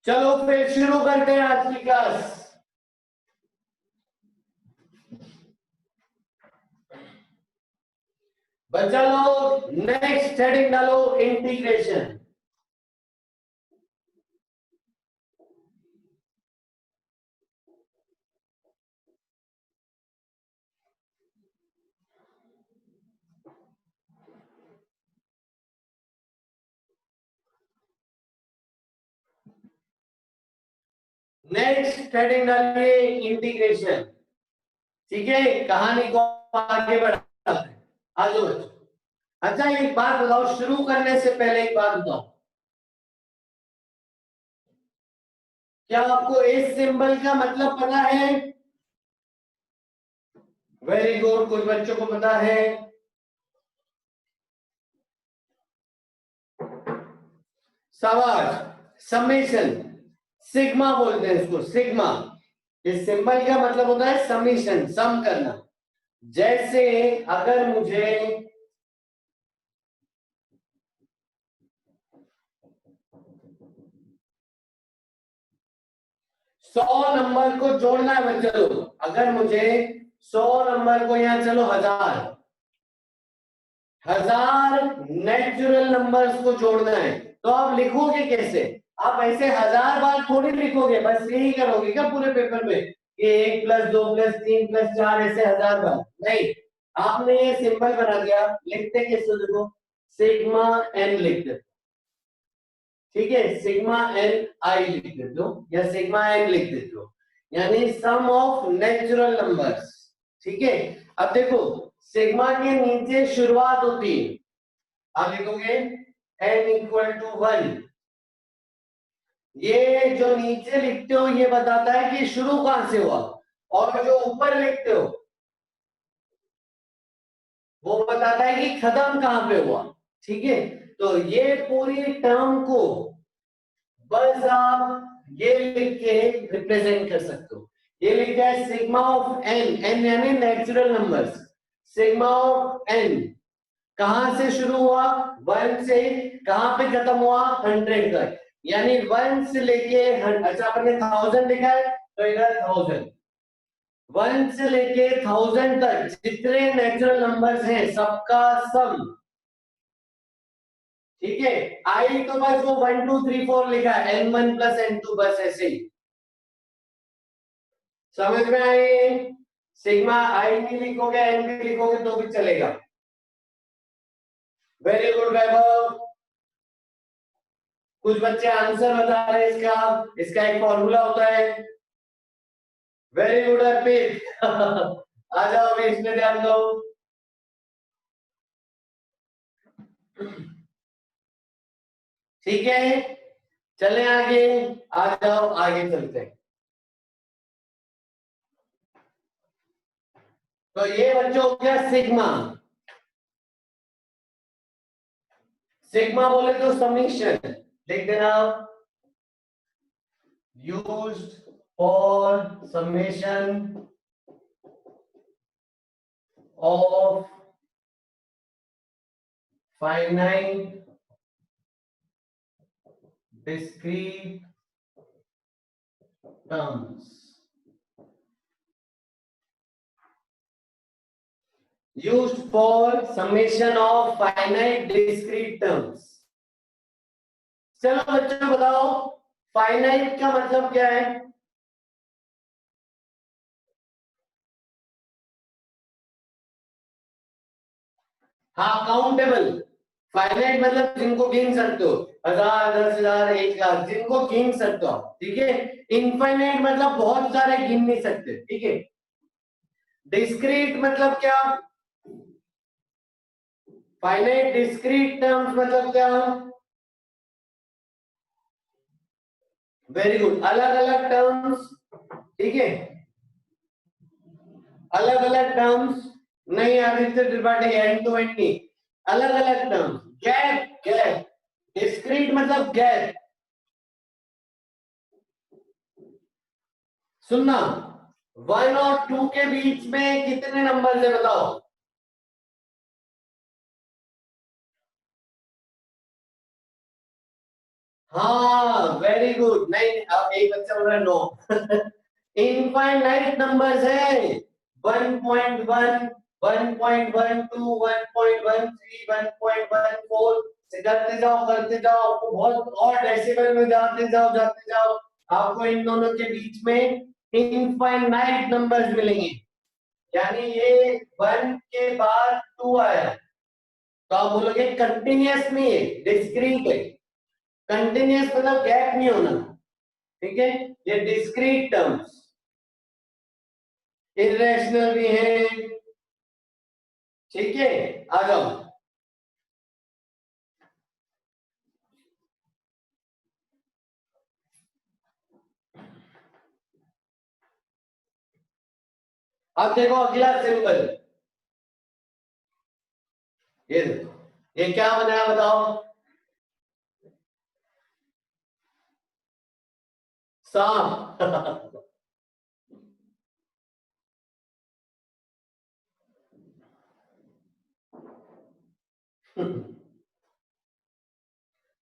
चलो फिर शुरू करते हैं आज की क्लास। बच्चा लोग नेक्स्ट हेडिंग डालो, इंटीग्रेशन। नेक्स्ट हेडिंग डालिए इंटीग्रेशन। ठीक है, कहानी को आगे बढ़ाते हैं। आ जाओ बच्चों। अच्छा एक बात बताओ, शुरू करने से पहले एक बात बताओ, क्या आपको इस सिंबल का मतलब पता है? वेरी गुड, कुछ बच्चों को पता है। शाबाश। समेशन, सिग्मा बोलते हैं इसको, सिग्मा। इस सिंबल का मतलब होता है समेशन, सम करना। जैसे अगर मुझे 100 नंबर को जोड़ना है बच्चे लोग, अगर मुझे 100 नंबर को यहाँ चलो 1000 नेचुरल नंबर्स को जोड़ना है, तो आप लिखोगे कैसे? आप ऐसे 1000 बार थोड़ी लिखोगे, बस यही करोगे क्या पूरे पेपर में कि 1 + 2 + 3 + 4 ऐसे 1000 बार? नहीं, आपने ये सिंबल बना दिया। लिखते कैसे देखो, सिग्मा एन लिख दो। ठीक है, सिग्मा एन आई लिख देते हो या सिग्मा एन लिख देते हो, यानी सम ऑफ नेचुरल नंबर्स। ठीक है, अब देखो सिग्मा के नीचे शुरुआत होती है, आप लिखोगे n = 1। ये जो नीचे लिखते हो ये बताता है कि शुरू कहां से हुआ, और जो ऊपर लिखते हो वो बताता है कि खत्म कहां पे हुआ। ठीक है, तो ये पूरी टर्म को बस आप ये लिख के रिप्रेजेंट कर सकते हो। ये लिखा है सिग्मा ऑफ एन, एन यानी natural numbers. Sigma of N कहां से शुरू हुआ? 1 से। कहां पे खत्म हुआ? 100 तक। यानी 1 से लेके अच्छा आपने 1000 लिखा है तो इधर 1000। 1 से लेके 1000 तक जितने नेचुरल नंबर्स हैं सबका सम। ठीक है, आई तो बस वो 1 2 3 4 लिखा है, n1 + n2 बस ऐसे ही। समझ में आई? सिग्मा आई भी लिखोगे एन भी लिखोगे तो भी चलेगा। वेरी गुड वैभव। कुछ बच्चे आंसर बता रहे हैं इसका, इसका एक फॉर्मूला होता है। वेरी गुड अर्पित। आ जाओ अभी इसमें ध्यान दो। ठीक है, चले आगे। आ जाओ आगे चलते हैं। तो ये बच्चों हो गया सिग्मा। सिग्मा बोले तो समीशन लिख देना, used for summation of finite discrete terms, used for summation of finite discrete terms। चलो बच्चों बताओ फाइनाइट का मतलब क्या है? हाँ, काउंटेबल। फाइनाइट मतलब जिनको गिन सकते हो, 1000 10,000 1,00,000 जिनको गिन सकते हो। ठीक है, इनफाइनाइट मतलब बहुत सारे गिन नहीं सकते। ठीक है, डिस्क्रीट मतलब क्या? फाइनाइट डिस्क्रीट टर्म्स मतलब क्या? वेरी गुड, अलग अलग टर्म्स। ठीक है, अलग अलग टर्म्स। नहीं Aditya Tripathi, end to end नहीं, अलग अलग टर्म्स। गैप, गैप डिस्क्रीट मतलब गैप। सुनना, 1 और 2 के बीच में कितने नंबर है बताओ? हाँ वेरी गुड। नहीं अब एक बच्चा बोल रहा है नो। इनफाइनाइट नंबर्स है 1.1 1.12 1.13 1.14 से करते जाओ आपको बहुत और डेसिबल में जाते जाओ आपको इन दोनों के बीच में इनफाइनाइट नंबर्स मिलेंगे। यानी ये 1 के बाद 2 आया तो आप बोलोगे कंटिन्यूअस नहीं है, डिस्क्रीट है। कंटिन्यूअस मतलब गैप नहीं होना, ठीक है। ये डिस्क्रीट टर्म्स इरेशनल भी है, ठीक है। आ जाओ अब देखो अगला सिंबल, ये देखो ये क्या बनाया बताओ। सांप।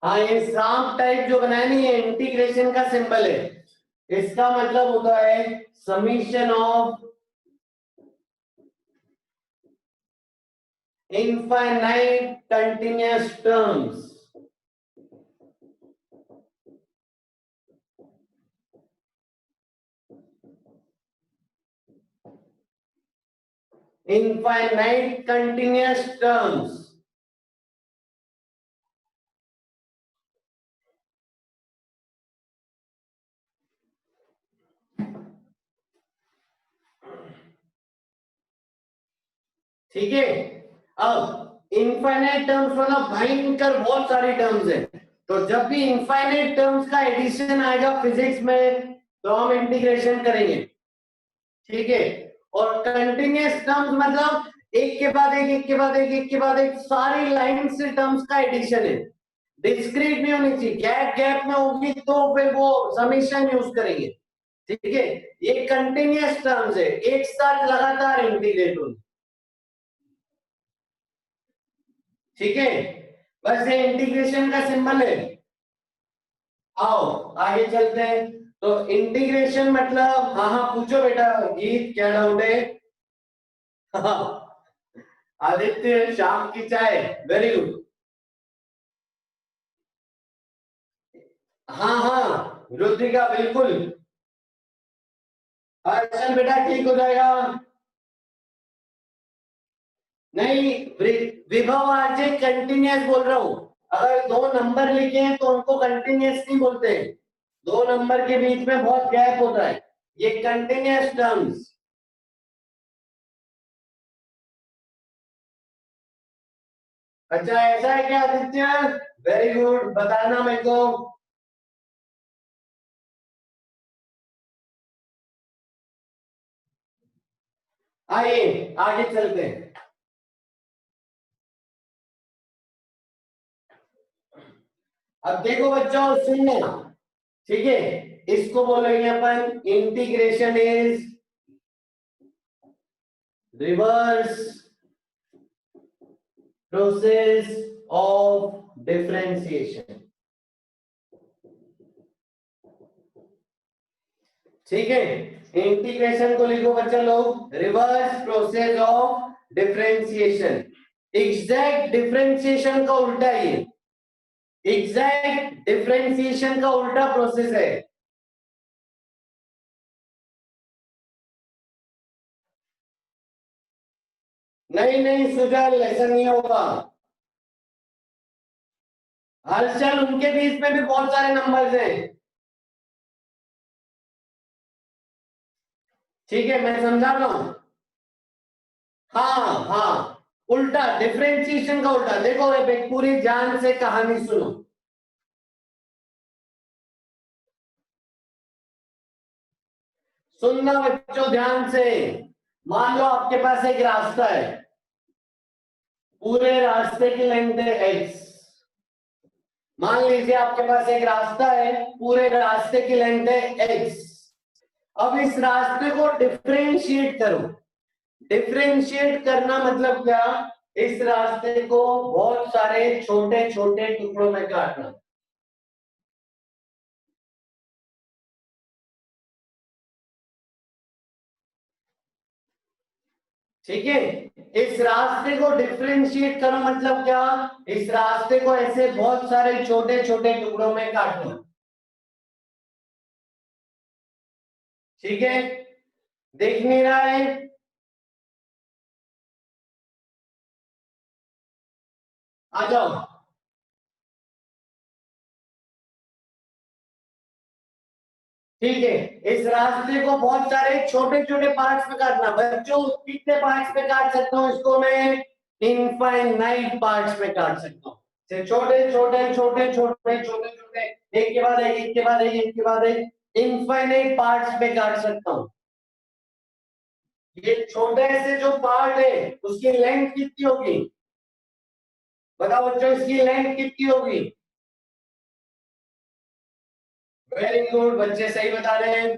हाँ ये सांप टाइप जो बनाया नहीं, ये इंटीग्रेशन का सिंबल है। इसका मतलब होता है summation of infinite continuous terms। infinite continuous terms। ठीक है। अब इनफाइनाइट टर्म्स मतलब भयंकर बहुत सारी टर्म्स है, तो जब भी इनफाइनाइट टर्म्स का एडिशन आएगा फिजिक्स में तो हम इंटीग्रेशन करेंगे, ठीक है। और कंटिन्यूअस टर्म्स मतलब एक के बाद एक, एक के बाद एक, एक के बाद एक सारी लाइन से टर्म्स का एडिशन है। डिस्क्रीट नहीं होनी चाहिए, गैप गैप में होगी तो फिर वो समीशन यूज करेंगे, ठीक है। ये कंटिन्यूअस टर्म्स है, एक साथ लगातार इंटीग्रेट होंगे, ठीक है। बस ये इंटीग्रेशन का सिंबल है। आओ आगे चलते हैं। तो इंटीग्रेशन मतलब, हाँ हाँ पूछो बेटा गीत क्या डाउट है। हाँ, आदित्य शाम की चाय, वेरी गुड। हाँ हाँ रुद्रिका बिल्कुल। अच्छा बेटा ठीक हो जाएगा। नहीं विभव आज कंटिन्यूअस बोल रहा हूं। अगर दो नंबर लिखे हैं तो उनको कंटिन्यूअस नहीं बोलते, दो नंबर के बीच में बहुत गैप होता है, ये कंटिन्यूअस टर्म्स। अच्छा ऐसा है क्या आदित्य, वेरी गुड बताना मेरे को। आइए आगे चलते हैं। अब देखो बच्चों सुनना, ठीक है। इसको बोलेंगे अपन integration is reverse process of differentiation, ठीक है। इंटीग्रेशन को लिखो बच्चा लोग reverse process of differentiation. Exact differentiation का उल्टा ये, एग्जैक्ट डिफरेंशिएशन का उल्टा प्रोसेस है। नहीं नहीं सुजल ऐसा नहीं होगा। हलचल उनके बीच में भी बहुत सारे नंबर्स हैं, ठीक है मैं समझा रहा हूं। हाँ हाँ उल्टा डिफरेंशिएशन का उल्टा देखो, एक पूरी ध्यान से कहानी सुनो। सुनना बच्चों ध्यान से। मान लो आपके पास एक रास्ता है, पूरे रास्ते की लेंथ है एक्स। मान लीजिए आपके पास एक रास्ता है, पूरे रास्ते की लेंथ है एक्स। अब इस रास्ते को डिफरेंशिएट करो। डिफरेंशिएट करना मतलब क्या, इस रास्ते को बहुत सारे छोटे छोटे टुकड़ों में काटना। ठीक है, इस रास्ते को डिफरेंशिएट करो मतलब क्या, इस रास्ते को ऐसे बहुत सारे छोटे छोटे टुकड़ों में काट लो। ठीक है, देख नहीं रहा है? आ जाओ। ठीक है, इस रास्ते को बहुत सारे छोटे छोटे पार्ट्स में काटना। बच्चों कितने पार्ट्स में काट सकता हूँ इसको मैं? इनफाइनाइट पार्ट्स में काट सकता हूँ। छोटे छोटे छोटे छोटे छोटे छोटे, एक के बाद एक, एक के बाद एक, एक के बाद एक, इनफाइनाइट पार्ट्स में काट सकता हूँ। ये छोटे से जो पार्ट है उसकी लेंथ कितनी होगी? बताओ बच्चों, इसकी लेंथ कितनी होगी? वेरी गुड, बच्चे सही बता रहे हैं।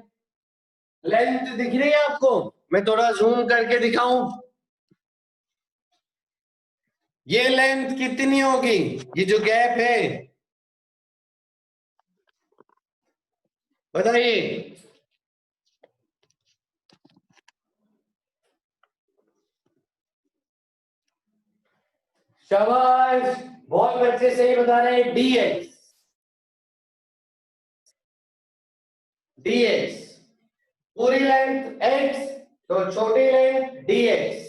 लेंथ दिख रही है आपको? मैं थोड़ा जूम करके दिखाऊं। ये लेंथ कितनी होगी? ये जो गैप है बताइए। शाबाश, बहुत बच्चे सही बता रहे हैं। dx पूरी लेंथ x, तो छोटी लेंथ dx।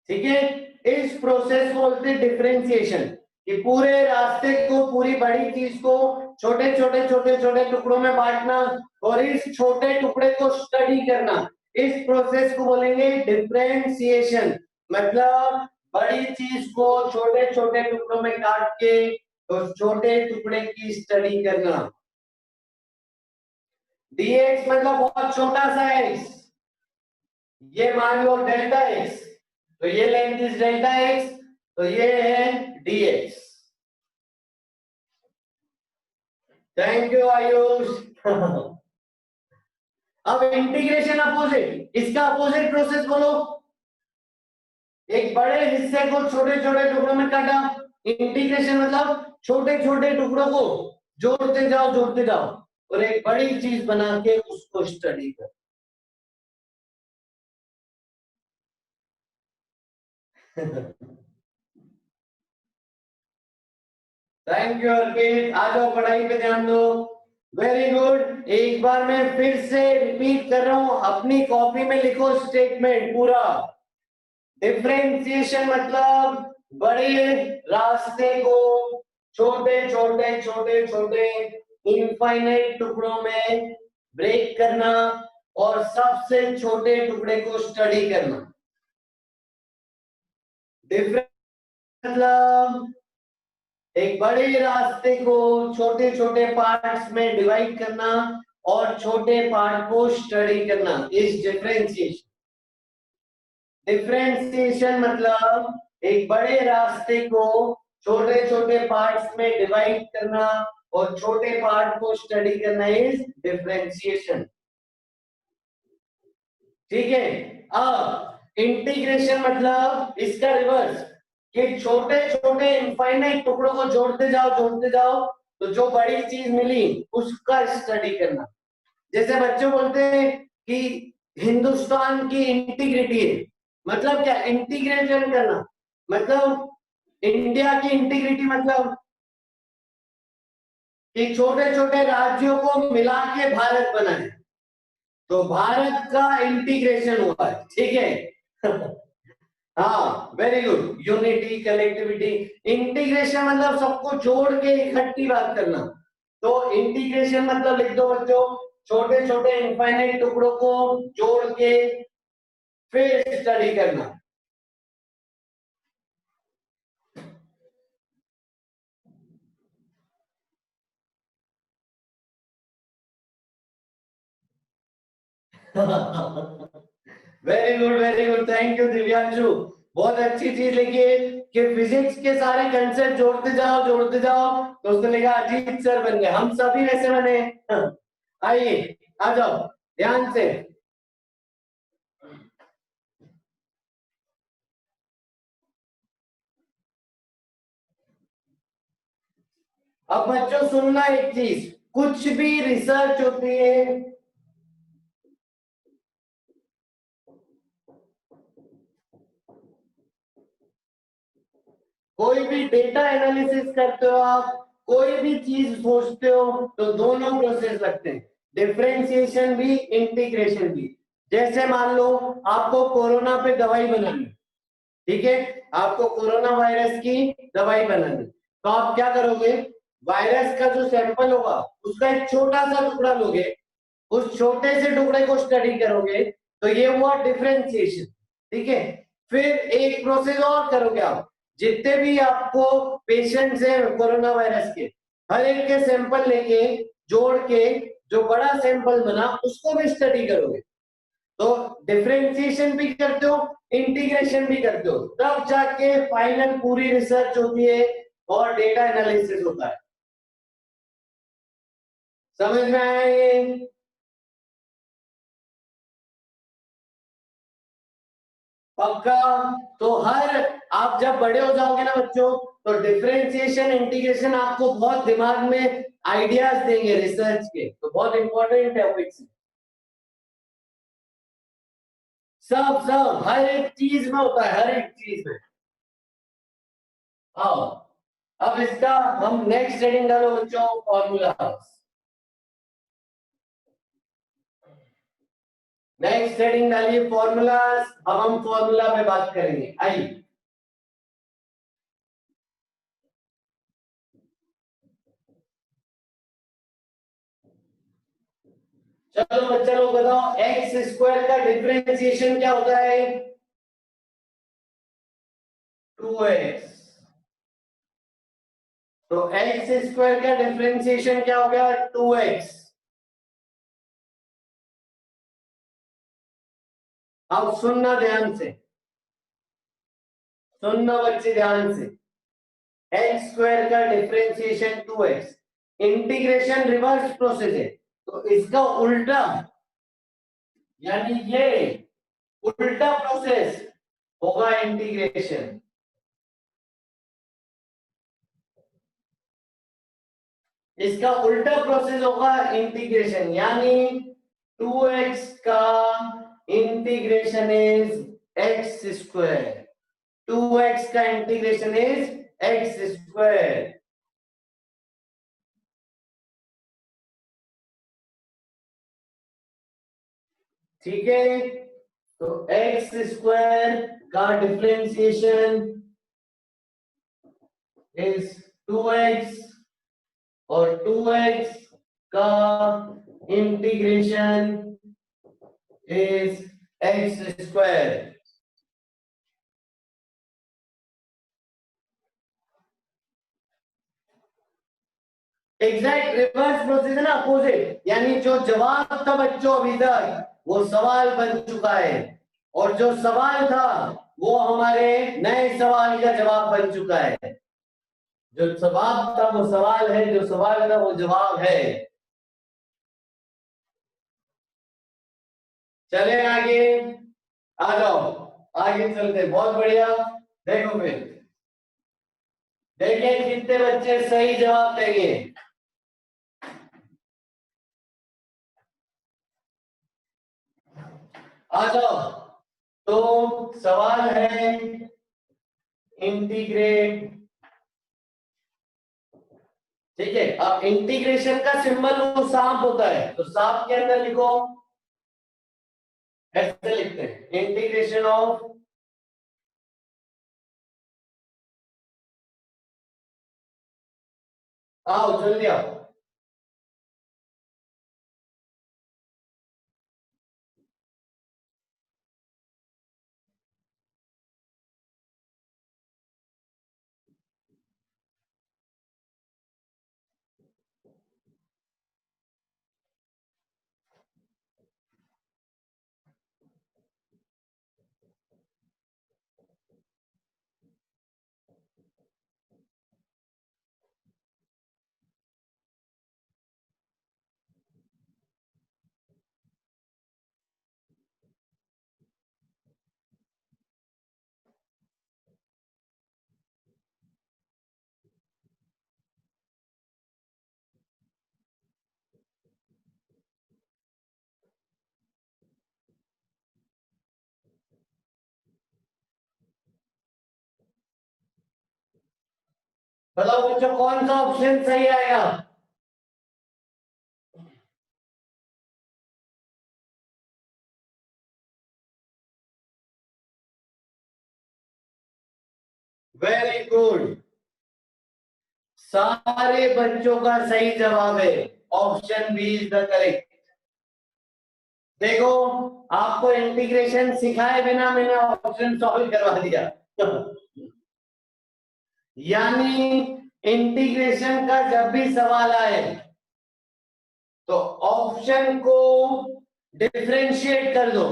ठीक है, इस प्रोसेस को बोलते हैं डिफरेंशिएशन, कि पूरे रास्ते को, पूरी बड़ी चीज को छोटे छोटे छोटे छोटे टुकड़ों में बांटना और इस छोटे टुकड़े को स्टडी करना, इस प्रोसेस को बोलेंगे डिफरेंशिएशन। मतलब बड़ी चीज को छोटे छोटे टुकड़ों में काट के तो छोटे टुकड़े की स्टडी करना। dx मतलब बहुत छोटा सा x, ये मान लो डेल्टा x, तो ये लेंथ इज डेल्टा x, तो ये है dx। Thank you Ayush. अब इंटीग्रेशन अपोजिट, इसका अपोजिट प्रोसेस बोलो। एक बड़े हिस्से को छोटे छोटे टुकड़ों में काटा। इंटीग्रेशन मतलब छोटे छोटे टुकड़ों को जोड़ते जाओ और एक बड़ी चीज बना के उसको स्टडी कर। थैंक यू अर्पित, आ जाओ पढ़ाई पे ध्यान दो। वेरी गुड, एक बार मैं फिर से रिपीट कर रहा हूं, अपनी कॉपी में लिखो स्टेटमेंट पूरा। डिफरेंशिएशन मतलब बड़े रास्ते को छोटे छोटे छोटे छोटे इनफाइनाइट टुकड़ों में ब्रेक करना और सबसे छोटे टुकड़े को स्टडी करना। डिफरेंस मतलब एक बड़े रास्ते को छोटे छोटे पार्ट्स में डिवाइड करना और छोटे पार्ट को स्टडी करना, इस डिफरेंशिएशन। डिफरेंशिएशन मतलब एक बड़े रास्ते को छोटे छोटे पार्ट्स में डिवाइड करना और छोटे पार्ट को स्टडी करना, इज डिफरेंशिएशन। ठीक है, अब इंटीग्रेशन मतलब इसका रिवर्स, कि छोटे छोटे इनफाइनाइट टुकड़ों को जोड़ते जाओ तो जो बड़ी चीज मिली उसका स्टडी करना। जैसे बच्चे बोलते हैं कि हिंदुस्तान की इंटीग्रिटी है, मतलब क्या? इंटीग्रेशन करना मतलब इंडिया की इंटीग्रिटी मतलब कि छोटे छोटे राज्यों को मिला के भारत बना है, तो भारत का इंटीग्रेशन हुआ है। ठीक है। हाँ, very good, unity collectivity. Integration मतलब सबको जोड़ के इकट्ठी बात करना, तो इंटीग्रेशन मतलब लिख दो बच्चों, छोटे छोटे इनफाइनाइट टुकड़ों को जोड़ के फिर स्टडी करना। Very good, thank you Divyanshu, बहुत अच्छी चीज लिखी है कि फिजिक्स के सारे कंसेप्ट जोड़ते जाओ तो उसने लिखा अजीत सर बन गए, हम सभी वैसे बने। आइए, आ जाओ ध्यान से। अब बच्चों सुनना एक चीज, कुछ भी रिसर्च होती है कोई भी डेटा एनालिसिस करते हो आप, कोई भी चीज सोचते हो, तो दोनों प्रोसेस लगते हैं, डिफरेंशिएशन भी इंटीग्रेशन भी। जैसे मान लो आपको कोरोना पे दवाई बनानी, ठीक है, आपको कोरोना वायरस की दवाई बनानी, तो आप क्या करोगे, वायरस का जो सैंपल होगा उसका एक छोटा सा टुकड़ा लोगे, उस छोटे से टुकड़े को स्टडी करोगे, तो ये हुआ डिफरेंशिएशन, ठीक है। फिर एक प्रोसेस और करोगे आप, जितने भी आपको पेशेंट्स हैं कोरोना वायरस के, हर एक के सैंपल लेके जोड़ के जो बड़ा सैंपल बना उसको भी स्टडी करोगे, तो डिफरेंशिएशन भी करते हो, इंटीग्रेशन भी करते हो, तब जाके फाइनल पूरी रिसर्च होती है और डेटा एनालिसिस होता है। समझ में आया ये? पक्का। तो हर, आप जब बड़े हो जाओगे ना बच्चों, तो डिफरेंशिएशन इंटीग्रेशन आपको बहुत दिमाग में आइडियाज देंगे रिसर्च के, तो बहुत इंपॉर्टेंट टॉपिक्स है। सब सब हर एक चीज में होता है, हर एक चीज में। हाँ, अब इसका हम नेक्स्ट हेडिंग डालो बच्चों, फॉर्मूला। नेक्स्ट हेडिंग डालिए फॉर्मूलाज। अब हम फॉर्मूला पे बात करेंगे, आइए। चलो बच्चा लोग बताओ, एक्स स्क्वायर का डिफरेंशिएशन क्या होता है? 2x। तो एक्स स्क्वायर का डिफरेंशिएशन क्या हो गया? 2x। अब सुनना ध्यान से, सुनना बच्चे ध्यान से। एक्स स्क्वायर का differentiation 2x, integration reverse process है, तो इसका उल्टा, यानी ये उल्टा प्रोसेस होगा इंटीग्रेशन। इसका उल्टा प्रोसेस होगा इंटीग्रेशन, यानी 2x का integration is x square, 2x का इंटीग्रेशन इज एक्स स्क्वायर। ठीक है, तो एक्स स्क्वायर का डिफरेंशिएशन इज 2x, और 2x का integration is x square. Exact reverse process है ना, अपोजिट, यानी जो जवाब था बच्चों अभी तक वो सवाल बन चुका है, और जो सवाल था वो हमारे नए सवाल का जवाब बन चुका है। जो जवाब था वो सवाल है, जो सवाल था वो जवाब है। चले आगे, आ जाओ, आगे चलते, बहुत बढ़िया। देखो फिर, देखिए कितने बच्चे सही जवाब देंगे। आ जाओ, तो सवाल है इंटीग्रेट, ठीक है। अब इंटीग्रेशन का सिंबल वो सांप होता है, तो सांप के अंदर लिखो, ऐसे लिखते हैं, इंटीग्रेशन ऑफ, आओ जल्दी आओ। बताओ बच्चों कौन सा ऑप्शन सही आएगा? वेरी गुड, सारे बच्चों का सही जवाब है, option B is the correct. देखो, आपको इंटीग्रेशन सिखाए बिना मैंने ऑप्शन सॉल्व करवा दिया। यानी इंटीग्रेशन का जब भी सवाल आए तो ऑप्शन को डिफरेंशिएट कर दो,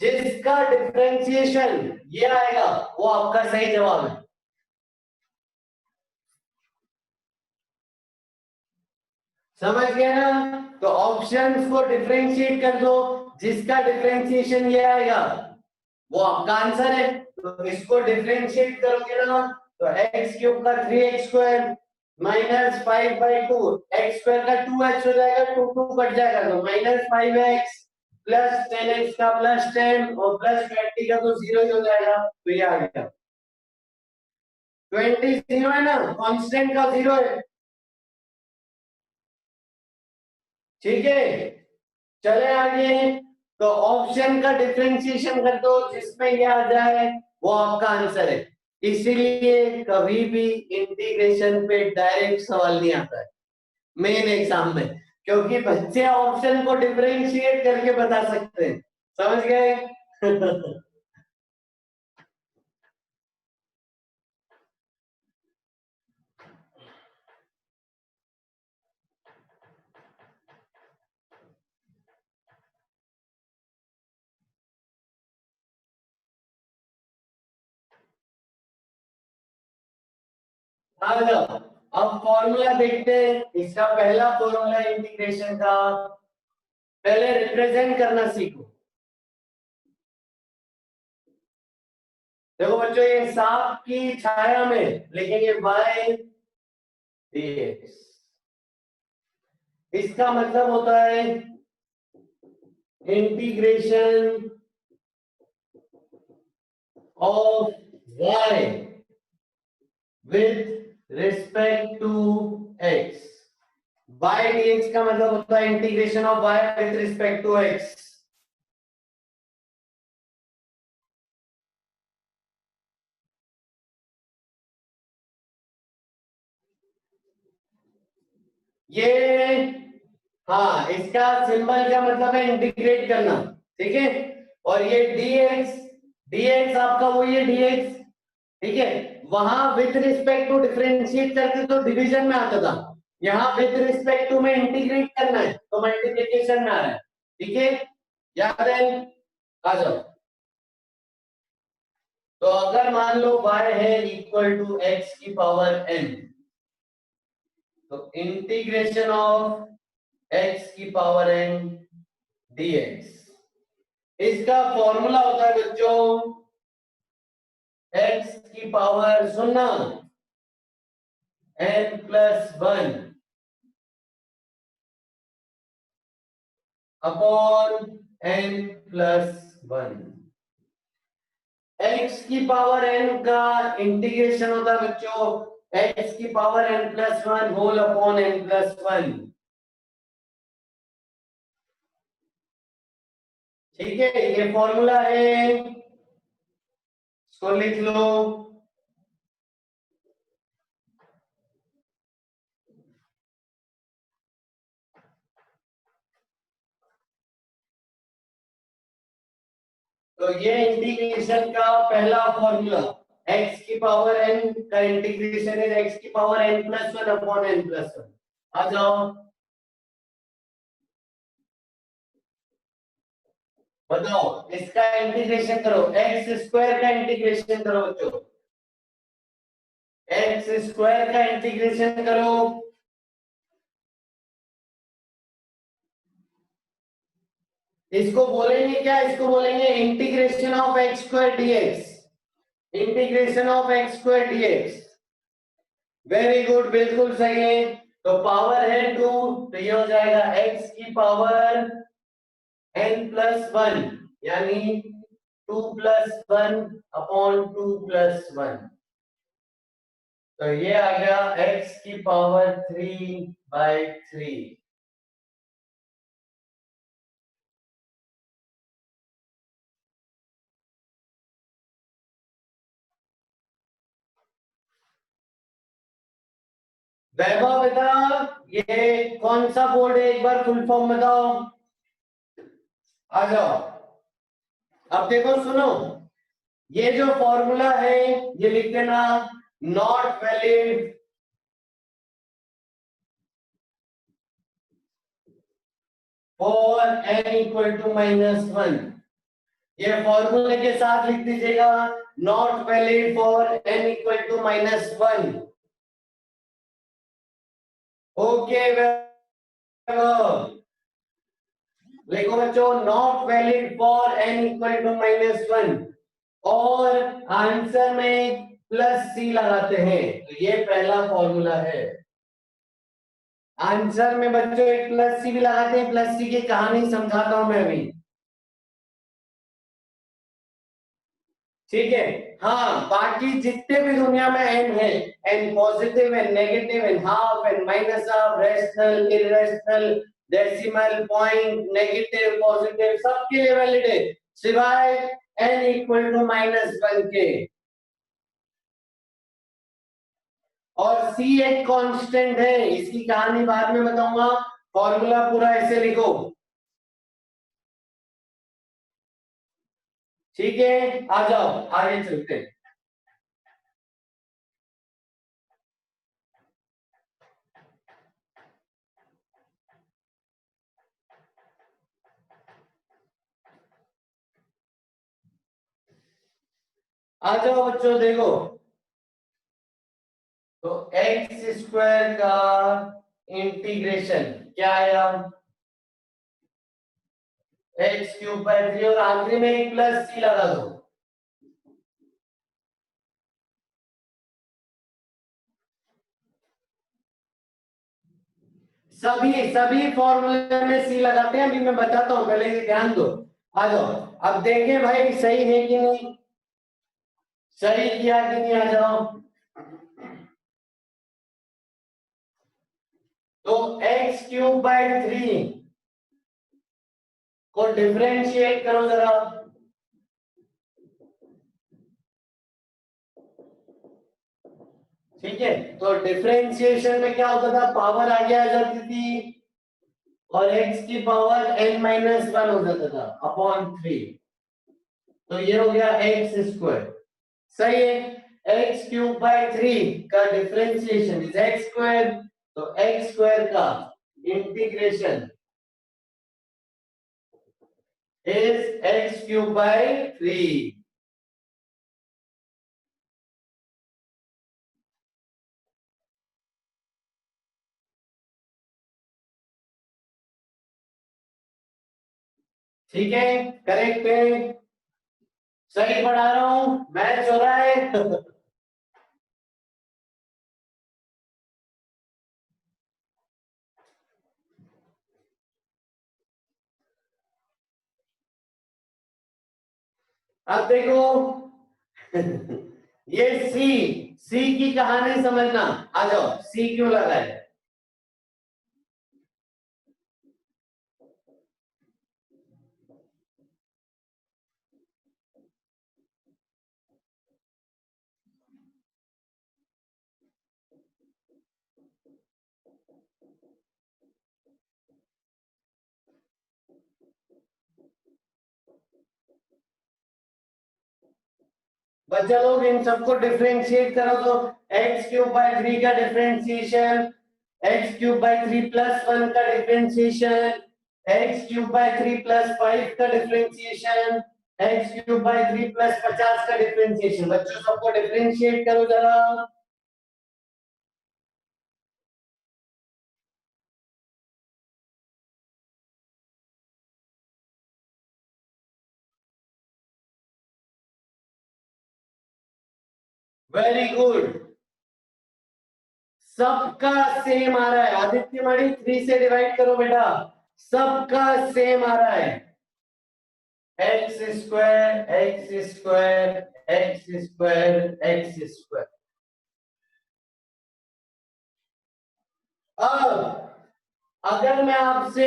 जिसका डिफरेंशिएशन ये आएगा वो आपका सही जवाब है। समझ गए ना? तो ऑप्शंस को डिफरेंशिएट कर दो, जिसका डिफरेंशिएशन ये आएगा वो आपका आंसर है। तो इसको डिफरेंशिएट करोगे ना तो एक्स क्यूब का 3x square minus 5/2, x square का 2x हो जाएगा, 2 2 कट जाएगा तो माइनस 5x प्लस 10x का प्लस 10 और प्लस 20 का तो 0 ही हो जाएगा। तो ये आ गया 20 0 है ना, कांस्टेंट का 0 है। ठीक है, चले आगे। तो ऑप्शन का डिफरेंशिएशन कर दो, जिसमें ये आ जाए वो आपका आंसर है। इसीलिए कभी भी इंटीग्रेशन पे डायरेक्ट सवाल नहीं आता है मेन एग्जाम में, क्योंकि बच्चे ऑप्शन को डिफरेंशिएट करके बता सकते हैं। समझ गए? आ जाओ, अब फॉर्मूला देखते हैं। इसका पहला फॉर्मूला इंटीग्रेशन का, पहले रिप्रेजेंट करना सीखो। देखो बच्चों, ये सांप की छाया में, लेकिन ये y dx, इसका मतलब होता है integration of y with respect to x। y dx का मतलब होता है integration of y with respect to x। ये, हाँ, इसका सिंबल का मतलब है इंटीग्रेट करना। ठीक है, और ये dx, dx आपका वही है dx। ठीक है, वहां विथ रिस्पेक्ट टू डिफरेंशिएट करते तो डिवीजन में आता था, यहाँ विथ रिस्पेक्ट टू में इंटीग्रेट करना है तो मल्टीप्लिकेशन में आ रहा है। ठीक है, याद है? आ जाओ। तो अगर मान लो y है इक्वल टू x की पावर n, तो इंटीग्रेशन ऑफ x की पावर n dx, इसका फॉर्मूला होता है बच्चों x की पावर, सुनना, n+1 अपॉन n+1। x की पावर n का इंटीग्रेशन होता है बच्चों x की power n+1 whole upon n+1। ठीक है, ये फॉर्मूला है, इसको लिख लो। तो ये इंटीग्रेशन का पहला फॉर्मूला, x की पावर n का इंटीग्रेशन है x की पावर n+1 अपॉन n+1। आ जाओ, बताओ इसका इंटीग्रेशन करो, एक्स स्क्वायर का इंटीग्रेशन करो बच्चों, एक्स स्क्वायर का इंटीग्रेशन करो। इसको बोलेंगे क्या? इसको बोलेंगे integration of x square dx, integration of x square dx. Very good, बिल्कुल सही है। तो पावर है 2, तो ये हो जाएगा एक्स की पावर n+1, यानी 2+1 अपॉन 2+1। तो ये आ गया x की पावर 3/3। वैभव बेटा, ये कौन सा बोर्ड है, एक बार फुल फॉर्म बताओ। आ जाओ। अब देखो सुनो, ये जो फॉर्मूला है ये लिख देना, not valid for n equal to -1। ये फॉर्मूले के साथ लिख दीजिएगा, not valid for n equal to -1। Okay, देखो बच्चों, not valid for n equal to -1 और आंसर में +c लगाते हैं, तो ये पहला फॉर्मूला है। आंसर में बच्चों एक +c भी लगाते हैं, +c की कहानी समझाता हूं मैं अभी। ठीक है। हाँ, बाकी जितने भी दुनिया में n है, n positive and negative and half and minus half, rational, irrational, decimal, point, negative, positive, सबके लिए वैलिड है सिवाय n इक्वल टू -1 के। और c एक कांस्टेंट है, इसकी कहानी बाद में बताऊंगा, फॉर्मूला पूरा ऐसे लिखो। ठीक है, आ जाओ आगे चलते हैं। आ जाओ बच्चों, देखो तो एक्स स्क्वायर का इंटीग्रेशन क्या आया, x³ और आखिरी में एक +c लगा दो। सभी सभी फॉर्मूले में c लगाते हैं, अभी मैं बताता हूं, पहले ये ध्यान दो। आ जाओ, अब देखें भाई सही है कि नहीं, सही किया कि नहीं, आ जाओ। तो x³/3 को डिफरेंशिएट करो जरा। ठीक है, तो डिफरेंशिएशन में क्या होता था, पावर आगे आ जाती थी और x की पावर n-1 हो जाता था अपॉन 3। तो ये हो गया x²। सही है, x³/3 का डिफरेंशिएशन इज x², तो x² का इंटीग्रेशन इज x³/3। ठीक है, करेक्ट है, सही पढ़ा रहा हूं, मैच हो रहा है। अब देखो, ये सी की कहानी समझना। आ जाओ, सी क्यों लगा है। बच्चा लोग इन सबको डिफरेंशिएट करो, तो x³/3 का डिफरेंशिएशन, x³/3 + 1 का डिफरेंशिएशन, x³/3 + 5 का डिफरेंशिएशन, x³/3 + 50 का डिफरेंशिएशन। बच्चों सबको डिफरेंशिएट करो जरा। वेरी गुड, सबका सेम आ रहा है। आदित्य मणि 3 से डिवाइड करो बेटा, सबका सेम आ रहा है। x² x² x² x²। अब अगर मैं आपसे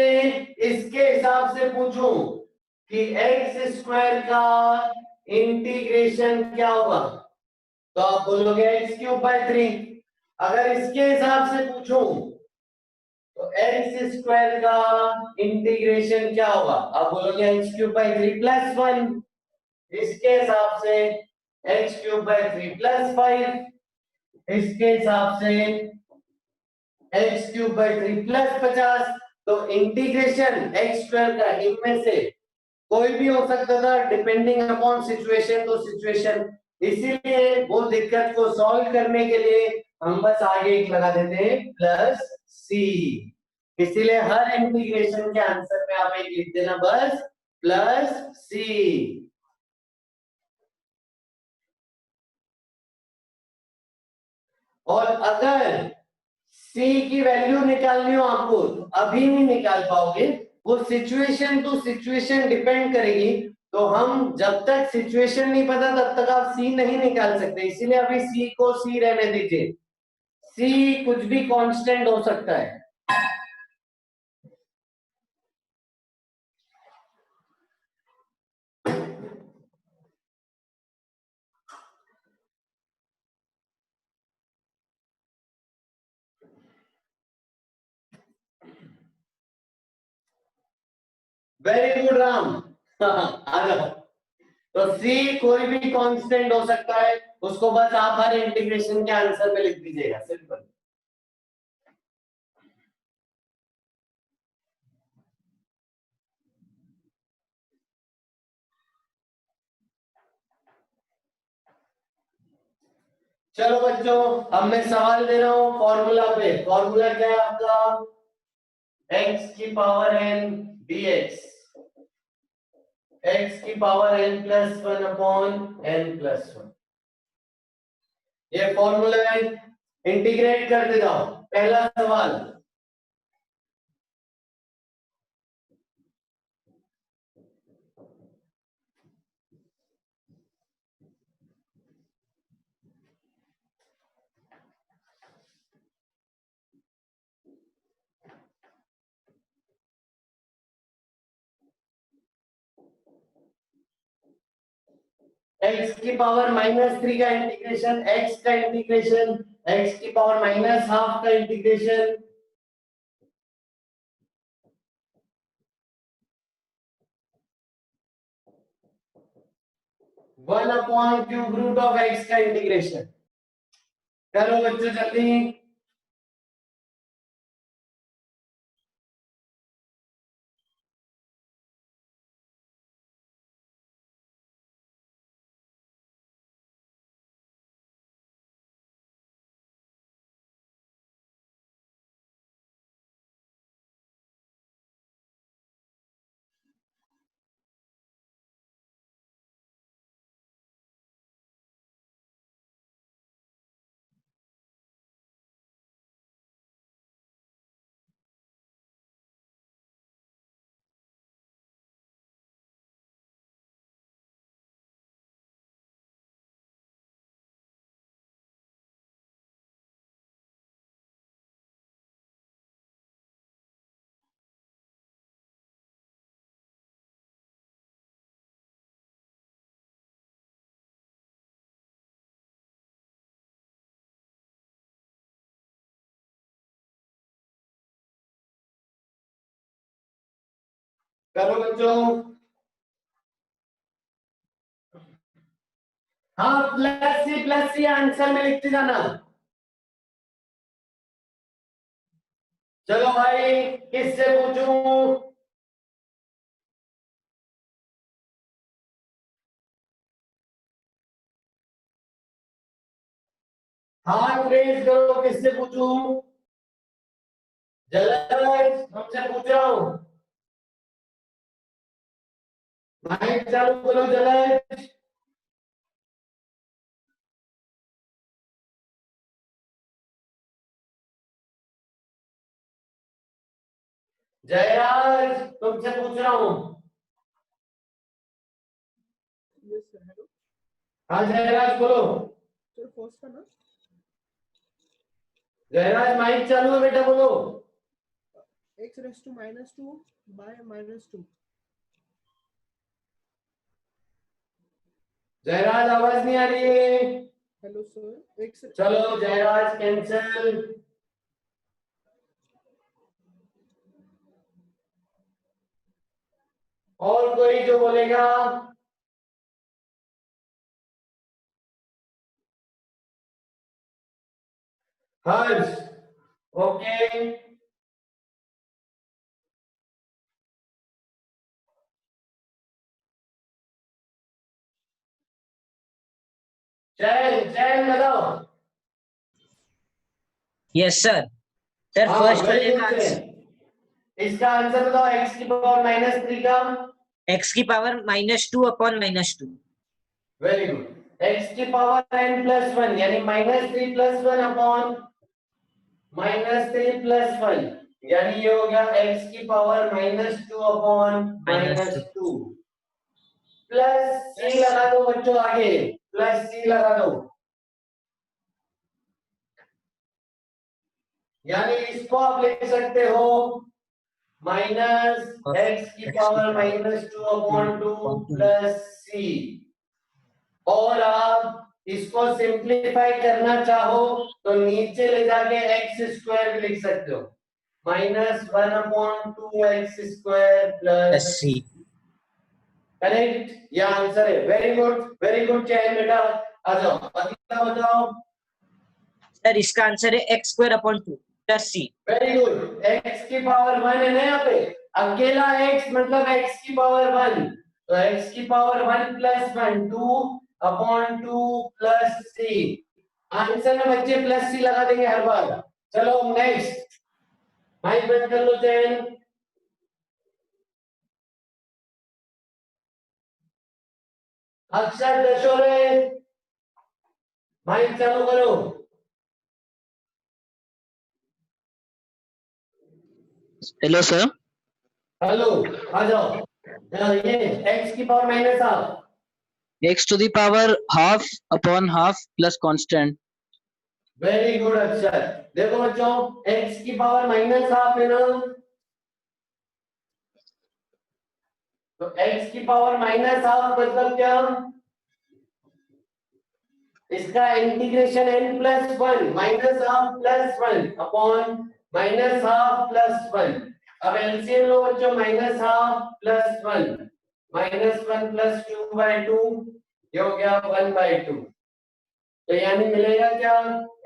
इसके हिसाब से पूछूं कि एक्स स्क्वायर का इंटीग्रेशन क्या होगा, तो आप बोलोगे एक्स क्यूब बाय 3। अगर इसके हिसाब से पूछूं तो एक्स स्क्वायर का इंटीग्रेशन क्या होगा, आप बोलोगे एक्स क्यूब बाय 3 प्लस 1। इसके हिसाब से एक्स क्यूब बाय 3 प्लस 5। इसके हिसाब से एक्स क्यूब बाई 3 प्लस 50। तो इंटीग्रेशन एक्स स्क्वायर का इनमें से कोई भी हो सकता था डिपेंडिंग अपॉन सिचुएशन। तो सिचुएशन, इसीलिए वो दिक्कत को सॉल्व करने के लिए हम बस आगे एक लगा देते हैं प्लस सी। इसीलिए हर इंटीग्रेशन के आंसर में आप एक लिख देना बस प्लस सी। और अगर सी की वैल्यू निकालनी हो आपको तो अभी नहीं निकाल पाओगे, वो सिचुएशन टू सिचुएशन डिपेंड करेगी। तो हम जब तक सिचुएशन नहीं पता तब तक आप सी नहीं निकाल सकते, इसीलिए अभी सी को सी रहने दीजिए। सी कुछ भी कांस्टेंट हो सकता है। Very good Ram. आ जाओ। तो सी कोई भी कांस्टेंट हो सकता है, उसको बस आप हर इंटीग्रेशन के आंसर में लिख दीजिएगा, सिंपल। चलो बच्चों, अब मैं सवाल दे रहा हूं फॉर्मूला पे। फॉर्मूला क्या है आपका, एक्स की पावर एन dx, एक्स की power n plus 1 upon n plus 1। ये फॉर्मूला है, इंटीग्रेट करते जाओ। पहला सवाल, एक्स की पावर -3 का इंटीग्रेशन, एक्स का इंटीग्रेशन, एक्स की पावर -12 का integration, 1 upon cube root of x का इंटीग्रेशन। करो बच्चों जल्दी। करो बच्चों। हाँ, प्लस सी आंसर में लिखते जाना। चलो भाई, किससे पूछूं? हाथ रेज करो, किससे पूछूं? जलज, तुमसे पूछ रहा हूं। माइक चालू करो जलज। जयराज, तुमसे पूछ रहा हूं। यस सर, हेलो हाँ जयराज बोलो। सर। फर्स्ट का ना जयराज माइक चालू है बेटा, बोलो। x raised to -2 by -2. Jayraj आवाज नहीं आ रही है। Hello sir. X चलो जयराज कैंसिल। और कोई जो बोलेगा? हर्ष, ओके। चैन चैन लगाओ। Yes sir. सर हाँ, फर्स्ट very वाले good का आंसर चैन। इसका आंसर बताओ, x की पावर -3 का। x की power -2 upon -2। Very good. x की पावर n+1 यानी -3 + 1 अपॉन -3 + 1, यानी ये हो गया x की पावर -2 अपॉन -2 प्लस c लगा दो बच्चों, आगे प्लस c लगा दो, यानी इसको आप लिख सकते हो -x की पावर -2 अपॉन 2 प्लस c। और आप इसको सिंप्लीफाई करना चाहो तो नीचे ले जाके x² भी लिख सकते हो, -1 upon 2x² plus c। Correct, ये आंसर है। वेरी गुड चैन बेटा। आ जाओ अगला बताओ। सर इसका आंसर है x² upon 2 plus c। Very good. x की पावर 1 है ना यहाँ पे, अकेला x मतलब x की पावर 1, तो x की power 1 + 1 2 upon 2 plus c। Answer में बच्चे प्लस c लगा देंगे हर बार। चलो नेक्स्ट, माइक बंद कर लो चैन। अक्षर दशोरे, माइक चालू करो। Hello sir. हेलो, आ जाओ। ये x की power -1/2। x to the power half upon half plus constant। Very good अक्षर। देखो बच्चों, x की पावर -1/2 है ना, तो x की पावर -1/2 मतलब क्या? इसका इंटीग्रेशन n+1 -1/2 + 1 अपॉन -1/2 + 1। अब एलसीएम लो बच्चों, -1/2 + 1, -1 + 2/2, ये हो गया 1/2। तो यानी मिलेगा क्या?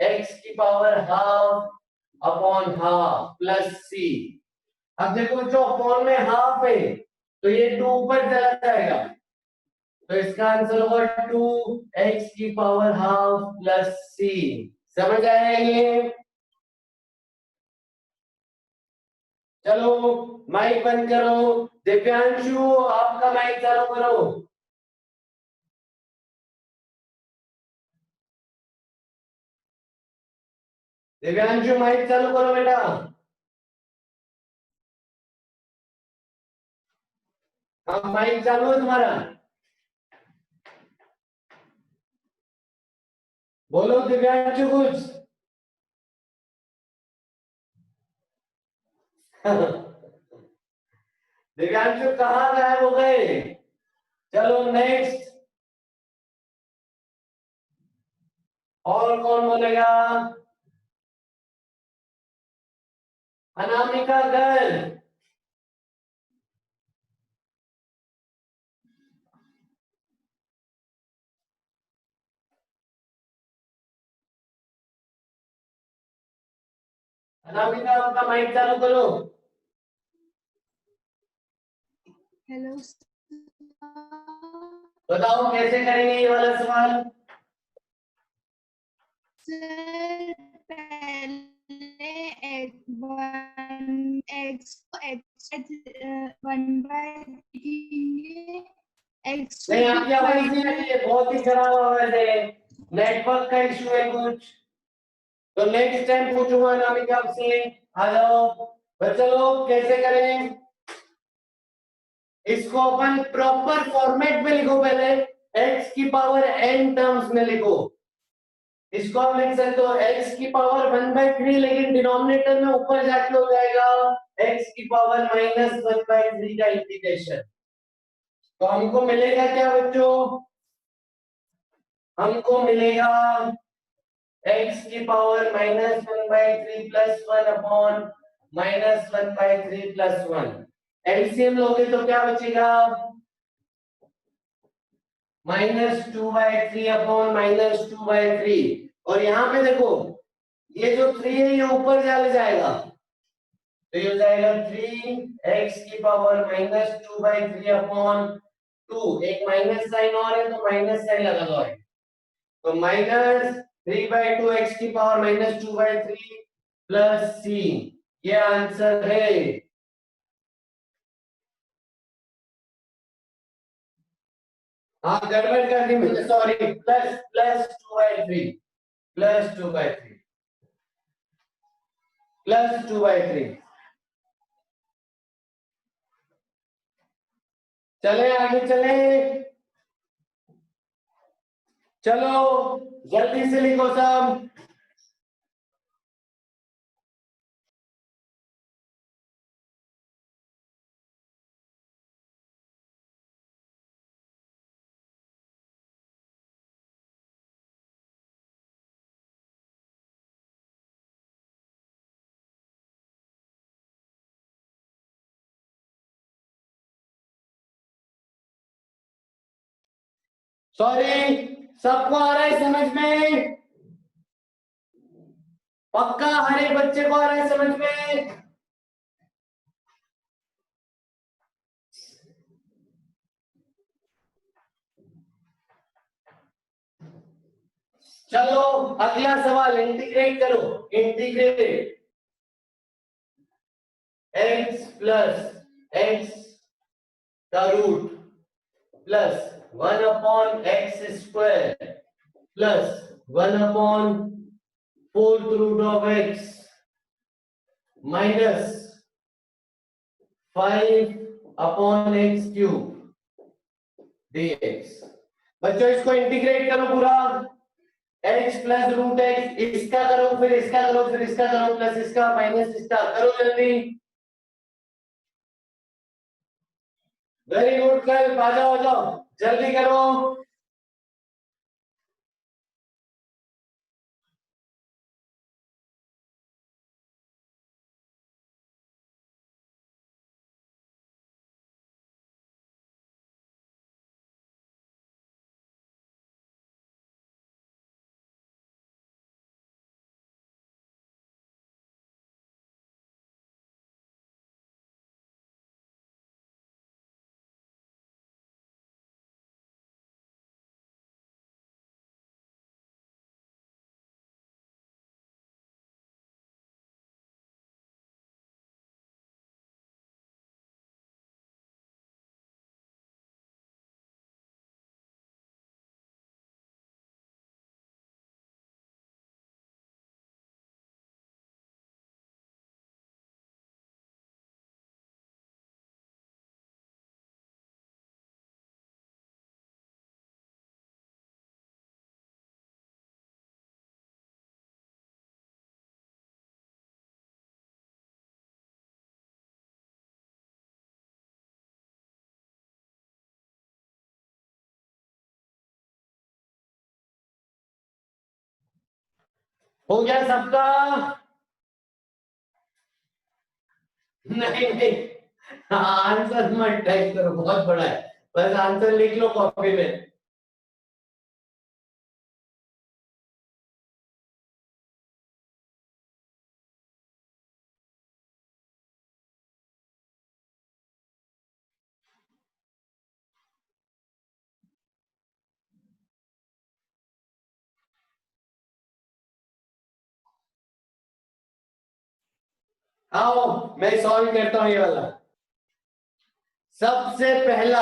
x की पावर ½ अपॉन ½ प्लस c। अब देखो बच्चों, अपॉन में हाफ है तो ये 2 ऊपर चला जाएगा, तो इसका आंसर होगा 2x की पावर ½ प्लस c। समझ आया ये? चलो माइक बंद करो। दिव्यांशु, आपका माइक चालू करो। दिव्यांशु माइक चालू करो बेटा। हाँ, माइक चालू है तुम्हारा, बोलो दिव्यांशु कुछ। दिव्यांशु कहाँ गायब हो गए? चलो नेक्स्ट, और कौन बोलेगा? अनामिका गर्ल, अनामिका आपका माइक चालू करो। हेलो बताओ कैसे करेंगे ये वाला सवाल। सर, पहले x को x 1/3 लिखेंगे, x नहीं, आपकी आवाज नहीं आ रही है, बहुत ही खराब आवाज है, नेटवर्क का इशू है कुछ। तो नेक्स्ट टाइम पूछूंगा अनामिका आपसे। आ जाओ बच्चे लोग, कैसे करें इसको? अपन प्रॉपर फॉर्मेट में लिखो, पहले x की पावर n टर्म्स में लिखो, इसको आप लिख सकते हो x की पावर 1/3, लेकिन डिनोमिनेटर में ऊपर जाके हो जाएगा x की पावर -1/3 का इंटीग्रेशन। तो हमको मिलेगा क्या बच्चों? हमको मिलेगा x की power -1/3 plus 1 upon -1/3 plus 1। LCM लोगे तो क्या बचेगा? -2/3 अपॉन -2/3। और यहाँ पे देखो ये जो 3 है ये ऊपर चले जाएगा, तो ये हो जाएगा 3x की पावर -2/3 अपॉन 2। एक माइनस साइन और है तो माइनस साइन लगा दो, तो -3/2x की पावर -2/3 प्लस c, ये आंसर है। हाँ गड़बड़ कर दी मैंने, सॉरी, प्लस 2/3 प्लस 2/3 प्लस 2/3। चले आगे चले, चलो जल्दी से लिखो सब। सॉरी, सबको आ रहा है समझ में? पक्का हर एक बच्चे को आ रहा है समझ में? चलो अगला सवाल, इंटीग्रेट करो। इंटीग्रेट x प्लस x का root plus 1 upon x square plus 1 upon 4th root of x minus 5 upon x cube dx। बच्चों इसको इंटीग्रेट करो पूरा, x प्लस रूट x, इसका करो फिर इसका करो फिर इसका करो प्लस इसका माइनस इसका, करो जल्दी। वेरी गुड, कल आ जाओ जल्दी करो। हो गया सबका? नहीं, आंसर मत टाइप करो, बहुत बड़ा है, बस आंसर लिख लो कॉपी में। आओ मैं सॉल्व करता हूं ये वाला। सबसे पहला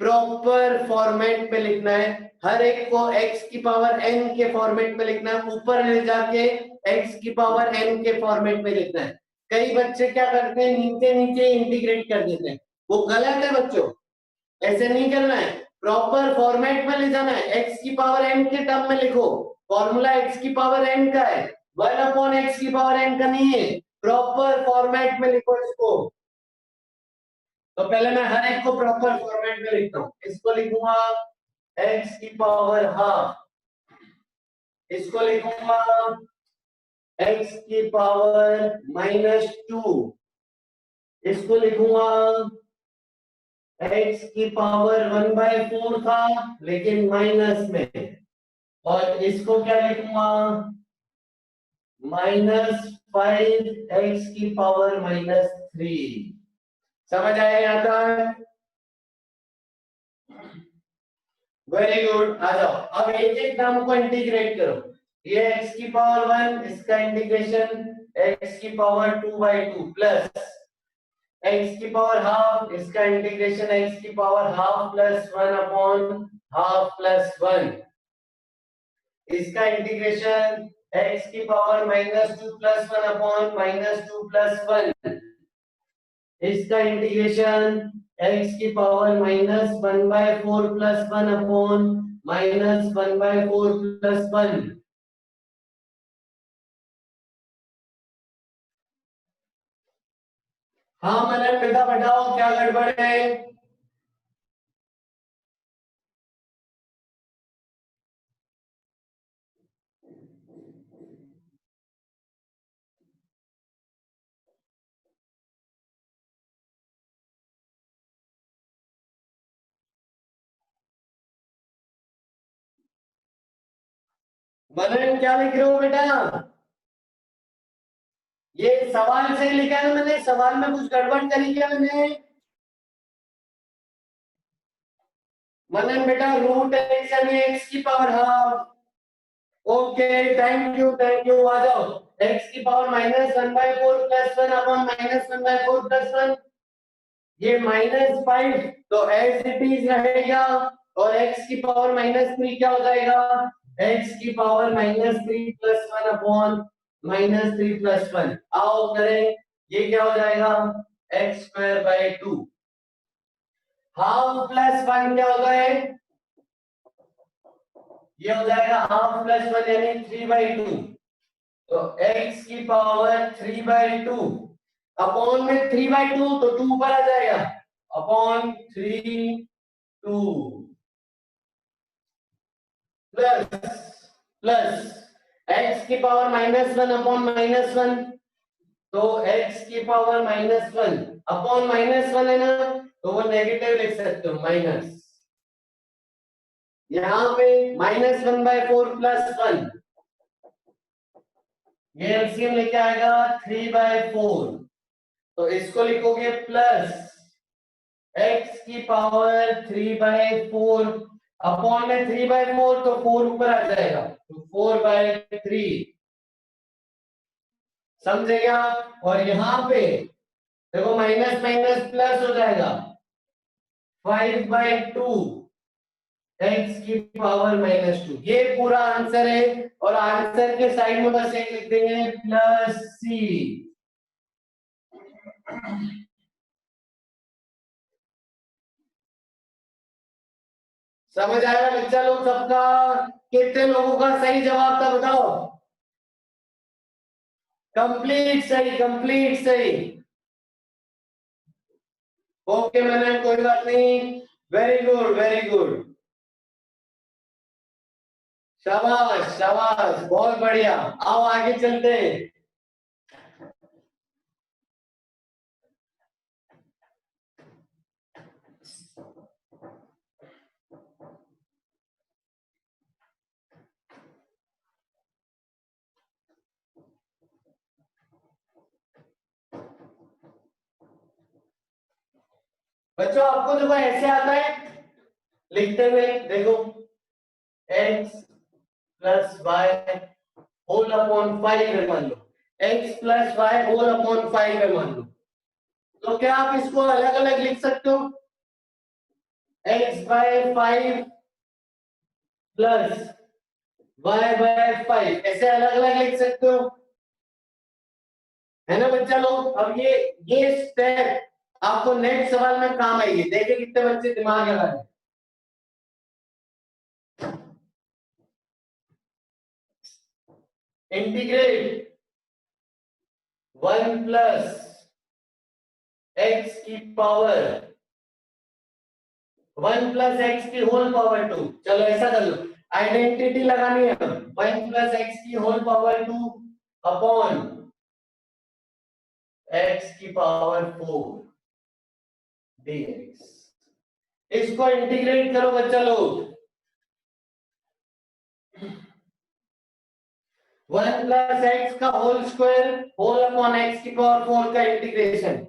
प्रॉपर फॉर्मेट में लिखना है, हर एक को x की पावर n के फॉर्मेट में लिखना है, ऊपर ले जाके x की पावर n के फॉर्मेट में लिखना है। कई बच्चे क्या करते हैं, नीचे नीचे इंटीग्रेट कर देते हैं, वो गलत है बच्चों, ऐसे नहीं करना है। प्रॉपर फॉर्मेट में ले जाना है, x की पावर n के टर्म में लिखो फॉर्मूला x की पावर n का है, 1/x की पावर n का नहीं है। प्रॉपर फॉर्मेट में लिखो इसको। तो पहले मैं हर एक को प्रॉपर फॉर्मेट में लिखता हूँ। इसको लिखूंगा x की पावर हाफ, इसको लिखूंगा x की पावर -2, इसको लिखूंगा x की पावर 1/4 था लेकिन माइनस में, और इसको क्या लिखूंगा -5x की पावर -3। समझ आया यहाँ तक? Very good. आ जाओ अब एक एक नाम को इंटीग्रेट करो। ये x की पावर 1, इसका इंटीग्रेशन x की पावर 2/2 प्लस x की पावर हाफ, इसका इंटीग्रेशन x की पावर हाफ प्लस 1/हाफ प्लस 1, इसका इंटीग्रेशन x की पावर -2 प्लस 1/-2 प्लस 1, इसका इंटीग्रेशन x की पावर -1/4 प्लस 1/-1/4 प्लस 1। हाँ मनन बेटा बताओ क्या गड़बड़ है? मनन क्या लिख रहे हो बेटा? ये सवाल से लिखा है मैंने, सवाल में कुछ गड़बड़ करी क्या मैंने? मनन बेटा रूट x यानी x की power half. Okay thank you आ जाओ। x की पावर -1/4 प्लस 1/-1/4 प्लस 1, ये -5 तो एज इट इज रहेगा, और x की पावर -3 क्या हो जाएगा? x की पावर -3 प्लस 1/-3 प्लस 1। आओ करें, ये क्या हो जाएगा? x²/2। हाफ प्लस 1 क्या होता है? ये हो जाएगा हाफ प्लस 1 यानी 3/2। तो x की पावर 3/2 अपॉन में 3/2 तो 2 ऊपर आ जाएगा, अपॉन 3 2 प्लस x की पावर -1 अपॉन -1, तो x की पावर -1 अपॉन -1 है ना, तो वो नेगेटिव लिख सकते हो माइनस, यहाँ पे -1/4 प्लस 1, ये एलसीएम लेके आएगा 3/4, तो इसको लिखोगे प्लस x की पावर 3/4 अपॉन में 3/4 तो 4 ऊपर आ जाएगा, तो 4/3। समझे क्या? और यहाँ पे देखो माइनस माइनस प्लस हो जाएगा 5/2 x की पावर -2। ये पूरा आंसर है, और आंसर के साइड में बस एक लिख देंगे +c। समझ आया बच्चा लोग सबका? कितने लोगों का सही जवाब था बताओ? कंप्लीट सही, कंप्लीट सही। ओके मैंने, कोई बात नहीं, वेरी गुड वेरी गुड, शाबाश शाबाश, बहुत बढ़िया। आओ आगे चलते हैं। बच्चों आपको देखो ऐसे आता है लिखते हुए, देखो x plus y whole upon 5 है मान लो, x plus y whole upon 5 है मान लो, तो क्या आप इसको अलग अलग लिख सकते हो? x/5 प्लस y/5 ऐसे अलग अलग लिख सकते हो, है ना बच्चा लोग? अब ये स्टेप आपको नेक्स्ट सवाल में काम आएगी। देखिए कितने बच्चे दिमाग लगा रहे हैं। इंटीग्रेट 1 प्लस एक्स की पावर 1 प्लस एक्स की होल पावर 2। चलो ऐसा कर लो, आइडेंटिटी लगानी है। 1 प्लस एक्स की होल पावर 2 अपॉन एक्स की पावर 4 dx। इसको इंटीग्रेट करो बच्चा लोग। 1 प्लस एक्स का whole square whole upon x की पावर 4 का इंटीग्रेशन।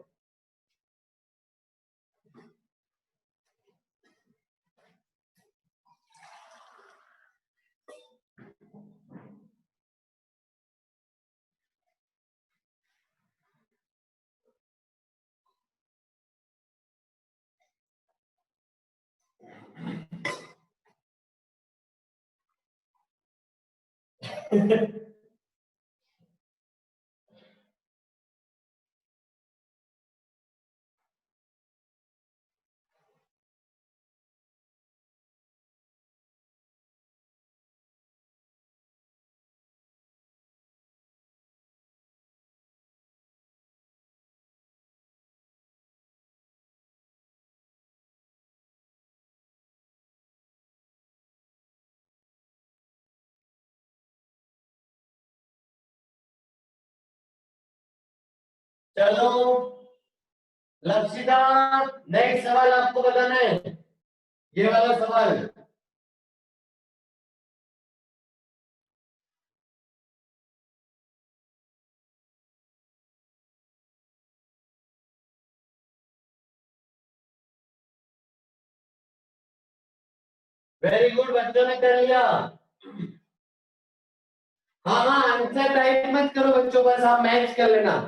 चलो लक्षिता, नेक्स्ट सवाल आपको बताना है, ये वाला सवाल। वेरी गुड, बच्चों ने कर लिया। हाँ हाँ, आंसर टाइप मत करो बच्चों, बस आप मैच कर लेना।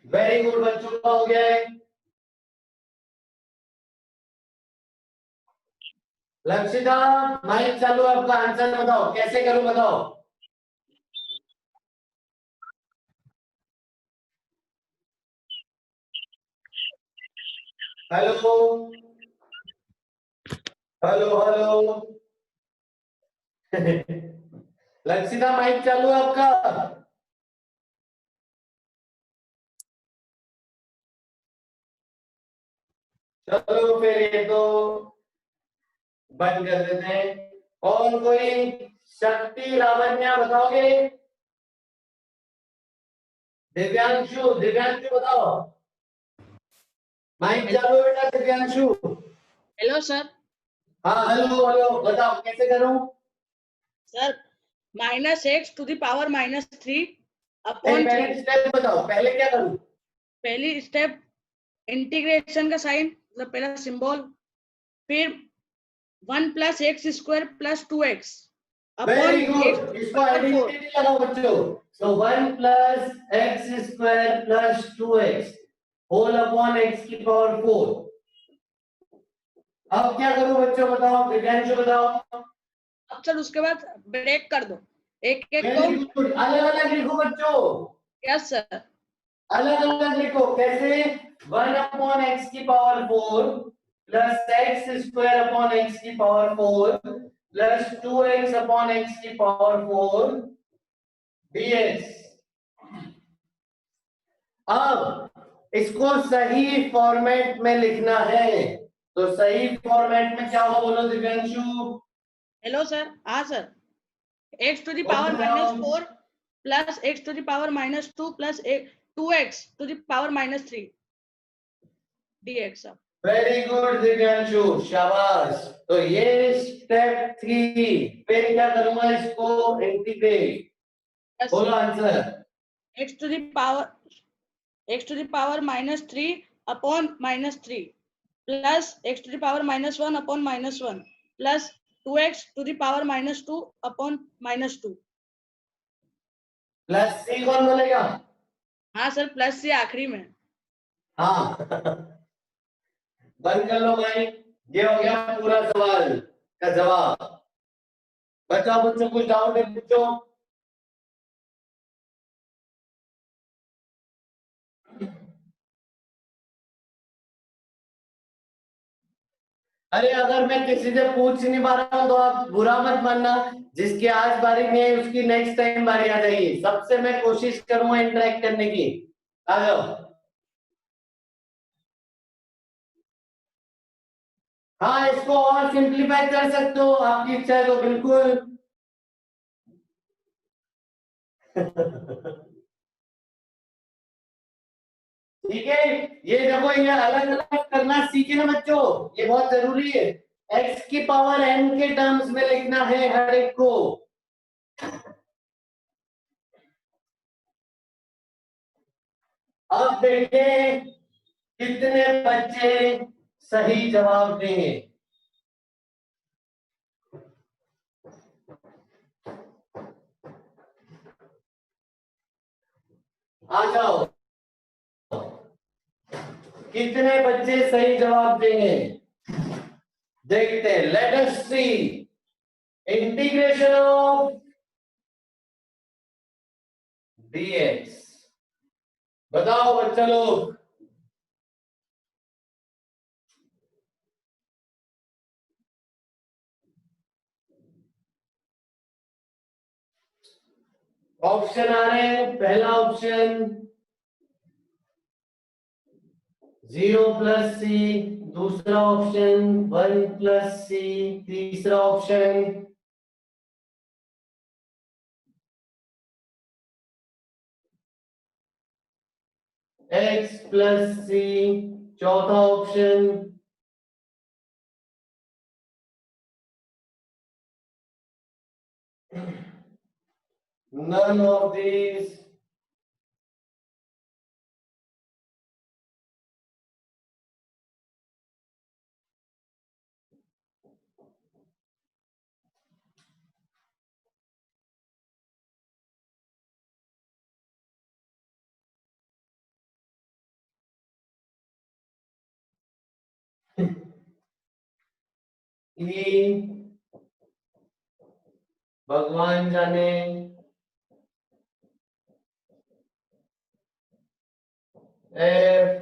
वेरी गुड, बच्चों का हो गया है। लक्षिता, माइक चालू, आपका आंसर बताओ, कैसे करूं बताओ। Hello hello hello. Lakshita, mic चालू है आपका। चलो फिर ये तो बंद कर देते हैं। और कोई शक्ति, लावण्या बताओगे? दिव्यांशु, दिव्यांशु बताओ। माइक चालू है बेटा, दिव्यांशु। Hello sir. हाँ हेलो हेलो, बताओ कैसे करूं। Sir minus x to the power minus 3 नहीं, अपॉन 3। पहले स्टेप बताओ, पहले क्या करूं। पहली स्टेप इंटीग्रेशन का साइन, मतलब पहला सिंबल, फिर 1 plus x square plus 2x upon very good, इसको आइडेंटिटी लगाओ बच्चों। So 1 plus x square plus 2x whole upon x की पावर 4। अब क्या करूं बच्चों बताओ, दिव्यांशु बताओ। अब सर उसके बाद ब्रेक कर दो एक एक वेरी को। गुड, अलग अलग लिखो बच्चों, यस सर। अलग अलग लिखो। कैसे? 1 अपॉन एक्स की power 4 plus x square upon x की power 4 plus 2x upon x की पावर 4 dx। अब इसको सही फॉर्मेट में लिखना है, तो सही फॉर्मेट में क्या होगा बोलो दिव्यांशु। हेलो सर, हाँ सर, एक्स टू द और पावर बताओ। Minus 4 plus x to the power minus 2 plus 2x to the power minus 3 dx। अब वेरी गुड दिव्यांशु, शाबाश। तो ये स्टेप 3। फिर क्या करूंगा, इसको इंटीग्रेट। बोलो answer. x to the power minus 3 upon minus 3 plus x to the power minus 1 upon minus 1 plus 2x to the power minus 2 upon minus 2। Plus सी कौन बोलेगा? हाँ सर, प्लस से आखिरी में। हाँ। बंद कर लो भाई, ये हो गया पूरा सवाल का जवाब। बच्चों मुझसे कुछ डाउट है पूछो। अरे अगर मैं किसी से पूछ नहीं पा रहा हूँ तो आप बुरा मत मानना, जिसकी आज बारी नहीं है उसकी नेक्स्ट टाइम बारी आ जाएगी। सबसे मैं कोशिश करूंगा इंटरेक्ट करने की। आ जाओ। हाँ, इसको और सिंप्लीफाई कर सकते हो, आपकी इच्छा है तो बिल्कुल। ठीक है, ये देखो, ये अलग अलग करना सीखे ना बच्चों, ये बहुत जरूरी है। x की पावर n के टर्म्स में लिखना है हर एक को। अब देखिए कितने बच्चे सही जवाब देंगे। आ जाओ, कितने बच्चे सही जवाब देंगे देखते हैं। Let us see integration of dx। बताओ बच्चा लोग। ऑप्शन आ रहे हैं। पहला ऑप्शन 0 + c, दूसरा ऑप्शन 1 + c, तीसरा ऑप्शन x + c, चौथा ऑप्शन none of these। ई भगवान जाने, एफ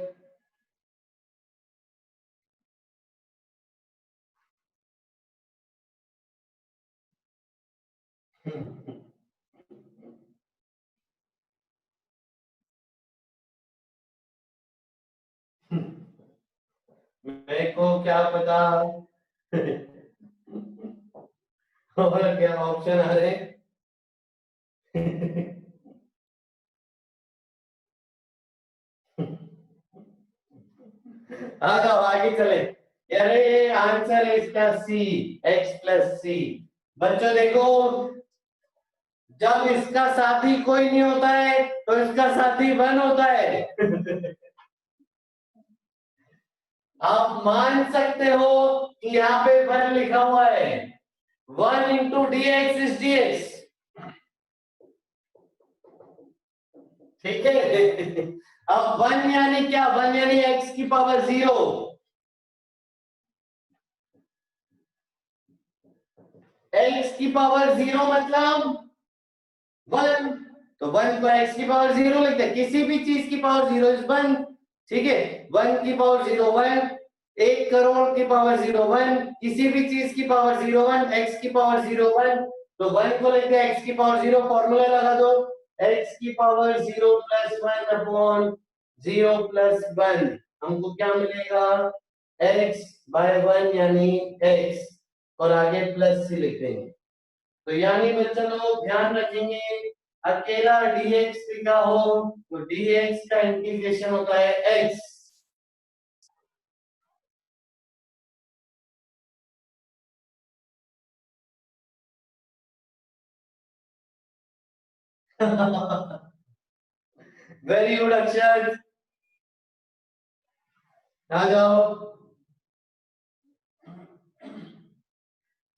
मेरे को क्या पता। और क्या ऑप्शन आ रहे हैं? हाँ तो आगे चले। अरे आंसर है इसका सी, x + c। बच्चों देखो, जब इसका साथी कोई नहीं होता है तो इसका साथी 1 होता है। आप मान सकते हो कि यहाँ पे 1 लिखा हुआ है। 1 × dx is dx। ठीक है। अब 1 यानी क्या? 1 यानी x की पावर 0। x की पावर 0 मतलब 1। तो 1 को x की पावर 0 लिखते हैं। किसी भी चीज की पावर 0 इज 1। ठीक है, 1 की पावर 0 1, 1 करोड़ की पावर 0 1, किसी भी चीज की पावर 0 1, x की पावर 0 1। तो 1 को लिखते हैं x की पावर 0, फॉर्मूला लगा दो। x की पावर 0 + 1 अपॉन 0 + 1, हमको क्या मिलेगा? x/1 यानी x, और आगे प्लस c लिख देंगे। तो यानी बच्चों लोग ध्यान रखेंगे, अकेला dx लिखा हो तो dx का इंटीग्रेशन होता है x। वेरी गुड अक्षर, आ जाओ।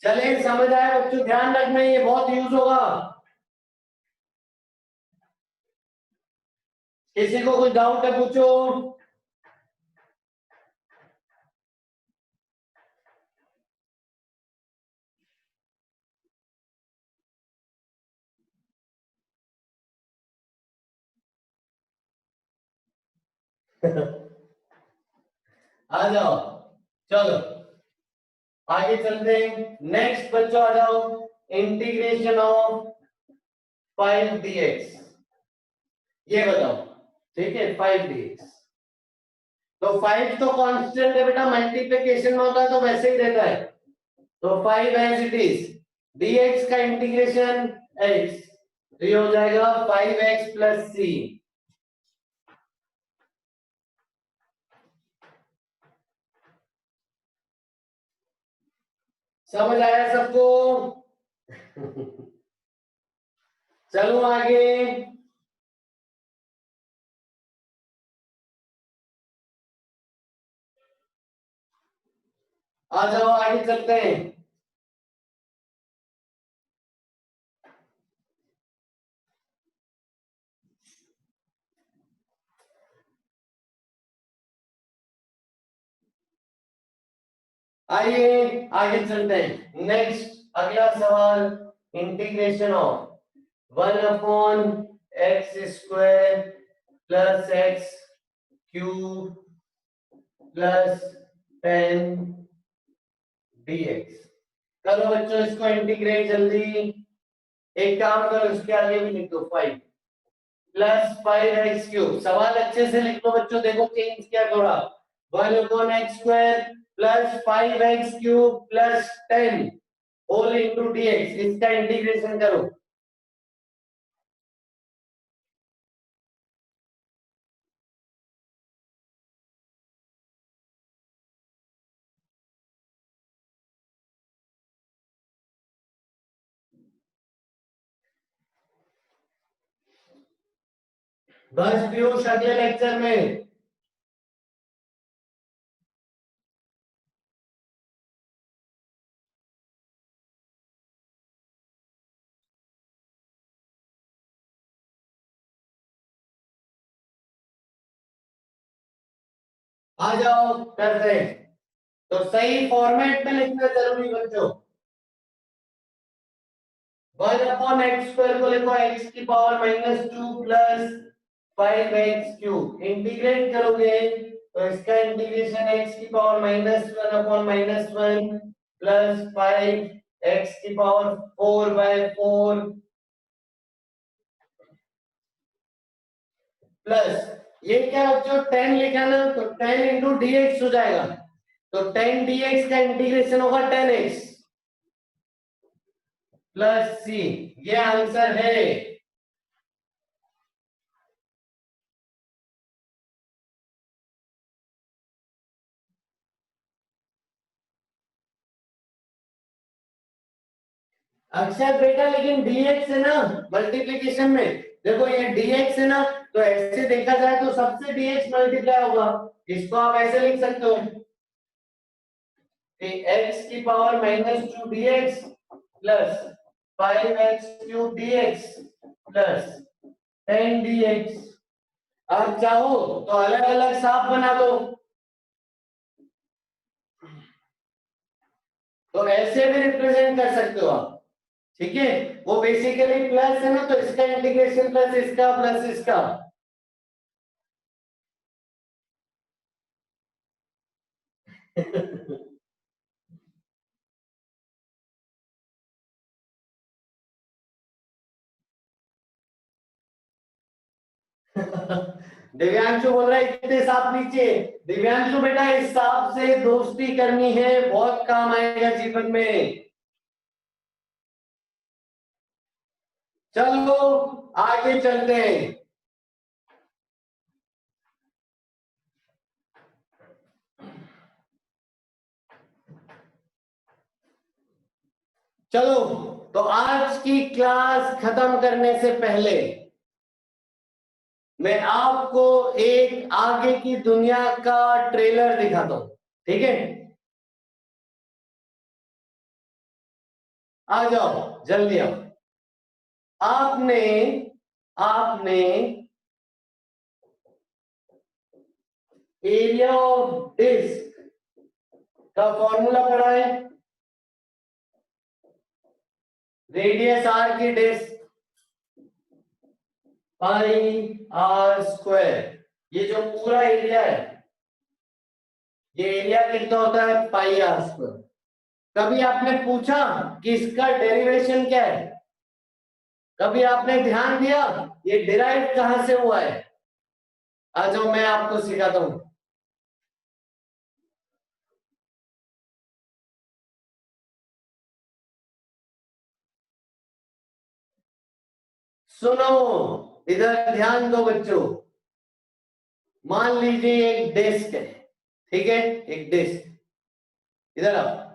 चले, समझ आया बच्चों? ध्यान रखना, ये बहुत यूज होगा। किसी को कुछ डाउट है पूछो। आ जाओ, चलो। आगे चलते हैं। नेक्स्ट बच्चों आ जाओ, इंटीग्रेशन ऑफ 5 dx, ये बताओ। ठीक है, 5 dx, तो 5 तो कांस्टेंट है बेटा, मल्टीप्लिकेशन में होता है तो वैसे ही रहता है, तो 5 एज इट इज, dx का इंटीग्रेशन x, तो ये हो जाएगा 5x प्लस c। समझ आया सबको? चलो आगे, आ जाओ आगे चलते हैं। आइए आगे चलते हैं। नेक्स्ट अगला सवाल, integration of 1 upon x square plus x cube plus 10 dx। करो बच्चों इसको इंटीग्रेट जल्दी। एक काम करो, इसके आगे भी लिख दो 5 प्लस 5x क्यूब। सवाल अच्छे से लिख लो बच्चों, देखो चेंज किया थोड़ा। 1 upon x square plus 5x cube plus 10 whole into dx, इसका इंटीग्रेशन करो। बस पीयूष अगले लेक्चर में। आ जाओ करते हैं। तो सही फॉर्मेट में लिखना जरूरी बच्चों। 1 अपॉन एक्स स्क्वायर को लिखो x की power -2 plus 5x cube. Integrate करोगे तो इसका इंटीग्रेशन x की पावर -1 अपॉन -1 प्लस 5x की पावर 4/4 प्लस ये क्या बच्चों 10 लिखा ना, तो 10 इंटू dx हो जाएगा, तो 10 dx का इंटीग्रेशन होगा 10x प्लस c। ये आंसर है। अक्षर बेटा लेकिन dx है ना मल्टीप्लिकेशन में, देखो ये dx है ना, तो ऐसे देखा जाए तो सबसे dx मल्टीप्लाई होगा। इसको आप ऐसे लिख सकते हो कि x की power -2 dx plus 5x cube dx plus 10 dx। आप चाहो तो अलग अलग साफ बना दो, तो ऐसे भी रिप्रेजेंट कर सकते हो आप। ठीक है, वो बेसिकली प्लस है ना, तो इसका इंटीग्रेशन प्लस इसका प्लस इसका। दिव्यांशु बोल रहा है इतने सांप नीचे। दिव्यांशु बेटा इस सांप से दोस्ती करनी है, बहुत काम आएगा जीवन में। चलो आगे चलते हैं। चलो तो आज की क्लास खत्म करने से पहले मैं आपको एक आगे की दुनिया का ट्रेलर दिखाता हूं। ठीक है, आ जाओ जल्दी आओ। आपने आपने एरिया ऑफ डिस्क का फॉर्मूला पढ़ा है। रेडियस आर की डिस्क पाई आर स्क्वायर, ये जो पूरा एरिया है, ये एरिया कितना होता है पाई आर स्क्वायर। कभी आपने पूछा कि इसका डेरिवेशन क्या है? कभी आपने ध्यान दिया ये डिराइव कहां से हुआ है? आ जाओ मैं आपको सिखाता हूं। सुनो, इधर ध्यान दो बच्चों। मान लीजिए एक डिस्क है, ठीक है, एक डिस्क, इधर आओ।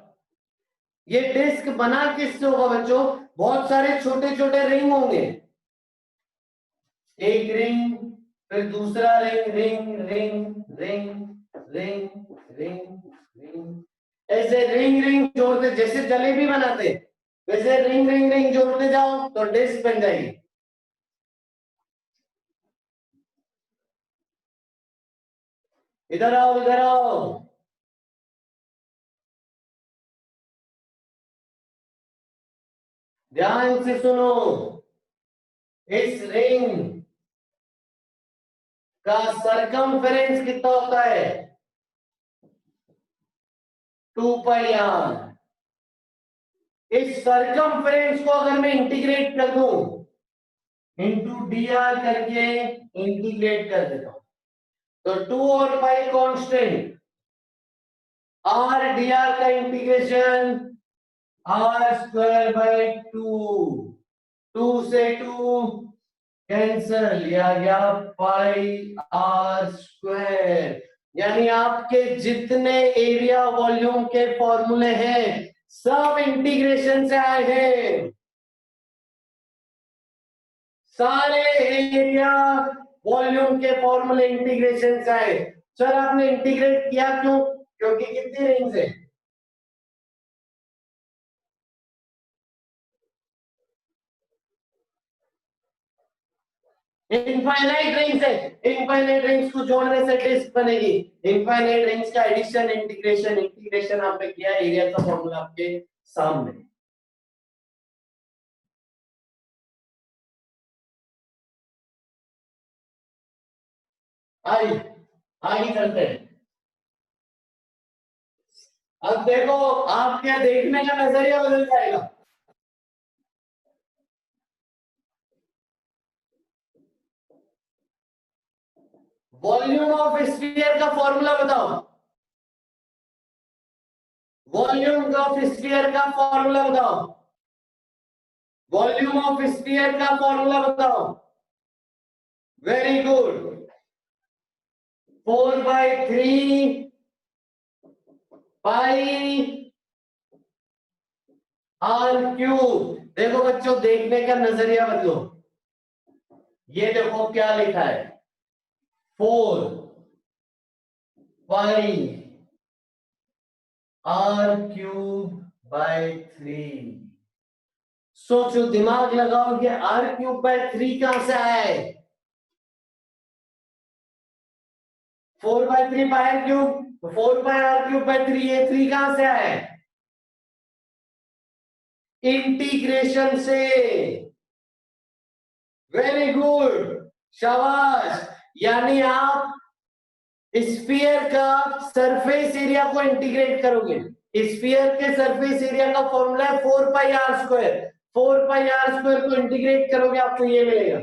ये डिस्क बना किससे होगा बच्चों? बहुत सारे छोटे छोटे रिंग होंगे, एक रिंग, फिर दूसरा ring, ring ring ring ring ring ring, ऐसे रिंग रिंग जोड़ते, जैसे जलेबी बनाते वैसे रिंग रिंग रिंग जोड़ते जाओ तो डिस्क बन जाएगी। इधर आओ, इधर आओ। ध्यान से सुनो, इस रिंग का सरकमफेरेंस कितना होता है? 2 पाई आर। इस सरकमफेरेंस को अगर मैं इंटीग्रेट कर दूं, इंटू डी आर करके इंटीग्रेट कर देता हूं, तो 2 और पाई कांस्टेंट, आर डी आर का इंटीग्रेशन आर स्क्वायर बाय 2, 2 से 2 कैंसल, या गया पाई आर स्क्वायर। यानी आपके जितने एरिया वॉल्यूम के फॉर्मूले हैं सब इंटीग्रेशन से आए हैं। सारे एरिया वॉल्यूम के फॉर्मूले इंटीग्रेशन से आए। सर आपने इंटीग्रेट किया क्यों? क्योंकि कितनी रिंग्स है? इनफाइनाइट रिंग्स है, इनफाइनाइट रिंग्स को जोड़ने से डिस्क बनेगी। इनफाइनाइट रिंग्स का एडिशन, इंटीग्रेशन, इंटीग्रेशन आपने किया, एरिया का फॉर्मूला आपके सामने। आइए आगे चलते हैं। अब देखो आपके देखने का नजरिया बदल जाएगा। वॉल्यूम ऑफ स्फीयर का फॉर्मूला बताओ, वॉल्यूम ऑफ स्फीयर का फॉर्मूला बताओ, वॉल्यूम ऑफ स्फीयर का फॉर्मूला बताओ। Very good, 4/3 pi r cube. देखो बच्चों देखने का नजरिया बदलो। ये देखो क्या लिखा है, 4 पाई आर क्यूब बाय 3। सोचो, दिमाग लगाओ, ये आर क्यूब बाय 3 कहां से आया है? 4/3 pi r cube, 4 pi r cube by 3, ये 3 कहां से आया है? इंटीग्रेशन से। वेरी गुड, शाबाश। यानी आप स्फीयर का सरफेस एरिया को इंटीग्रेट करोगे। स्फीयर के सरफेस एरिया का फॉर्मूला है 4 pi r square. 4 pi r square को इंटीग्रेट करोगे आपको ये मिलेगा।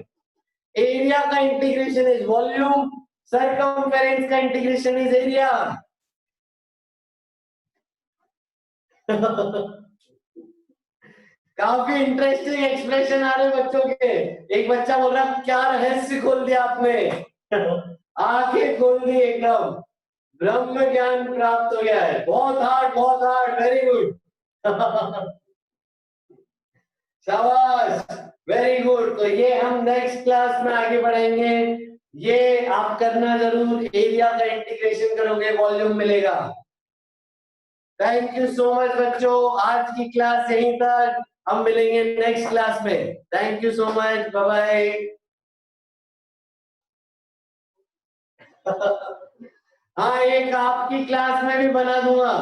एरिया का इंटीग्रेशन इज वॉल्यूम, सरकमफेरेंस का इंटीग्रेशन इज एरिया। काफी इंटरेस्टिंग एक्सप्रेशन आ रहे बच्चों के। एक बच्चा बोल रहा क्या रहस्य खोल दिया आपने। आंखें खोल दी एकदम, ब्रह्म ज्ञान प्राप्त हो गया है। बहुत हार्ड, बहुत हार्ड, वेरी गुड। शाबाश, वेरी गुड। तो ये हम नेक्स्ट क्लास में आगे बढ़ेंगे। ये आप करना जरूर, एरिया का इंटीग्रेशन करोगे वॉल्यूम मिलेगा। थैंक यू सो मच बच्चों, आज की क्लास यहीं तक, हम मिलेंगे नेक्स्ट क्लास में। Thank you so much, bye bye. हाँ, एक आपकी क्लास में भी बना दूंगा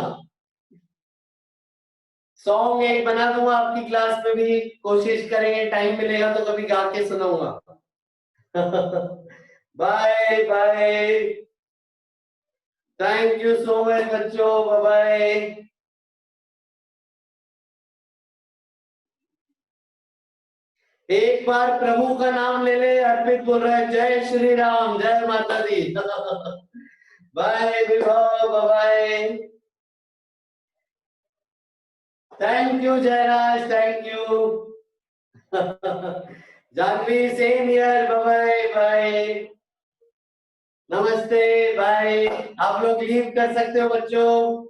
सॉन्ग, एक बना दूंगा आपकी क्लास में भी। कोशिश करेंगे, टाइम मिलेगा तो कभी गा के सुनाऊंगा। Bye bye, thank you so much बच्चों, बाय बाय। एक बार प्रभु का नाम ले ले। अर्पित बोल रहा है जय श्री राम, जय माता दी। Bye Vibhav, bye. Thank you Jayraj, thank you. Jahnavi same here, bye bye. नमस्ते, बाय। आप लोग लीव कर सकते हो बच्चों।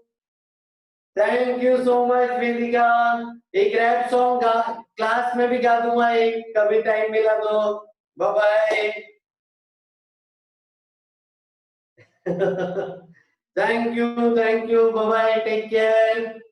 Thank you so much Vedika. एक रैप सॉन्ग क्लास में भी गा दूंगा, एक कभी टाइम मिला तो। Bye. Thank you, bye, take care.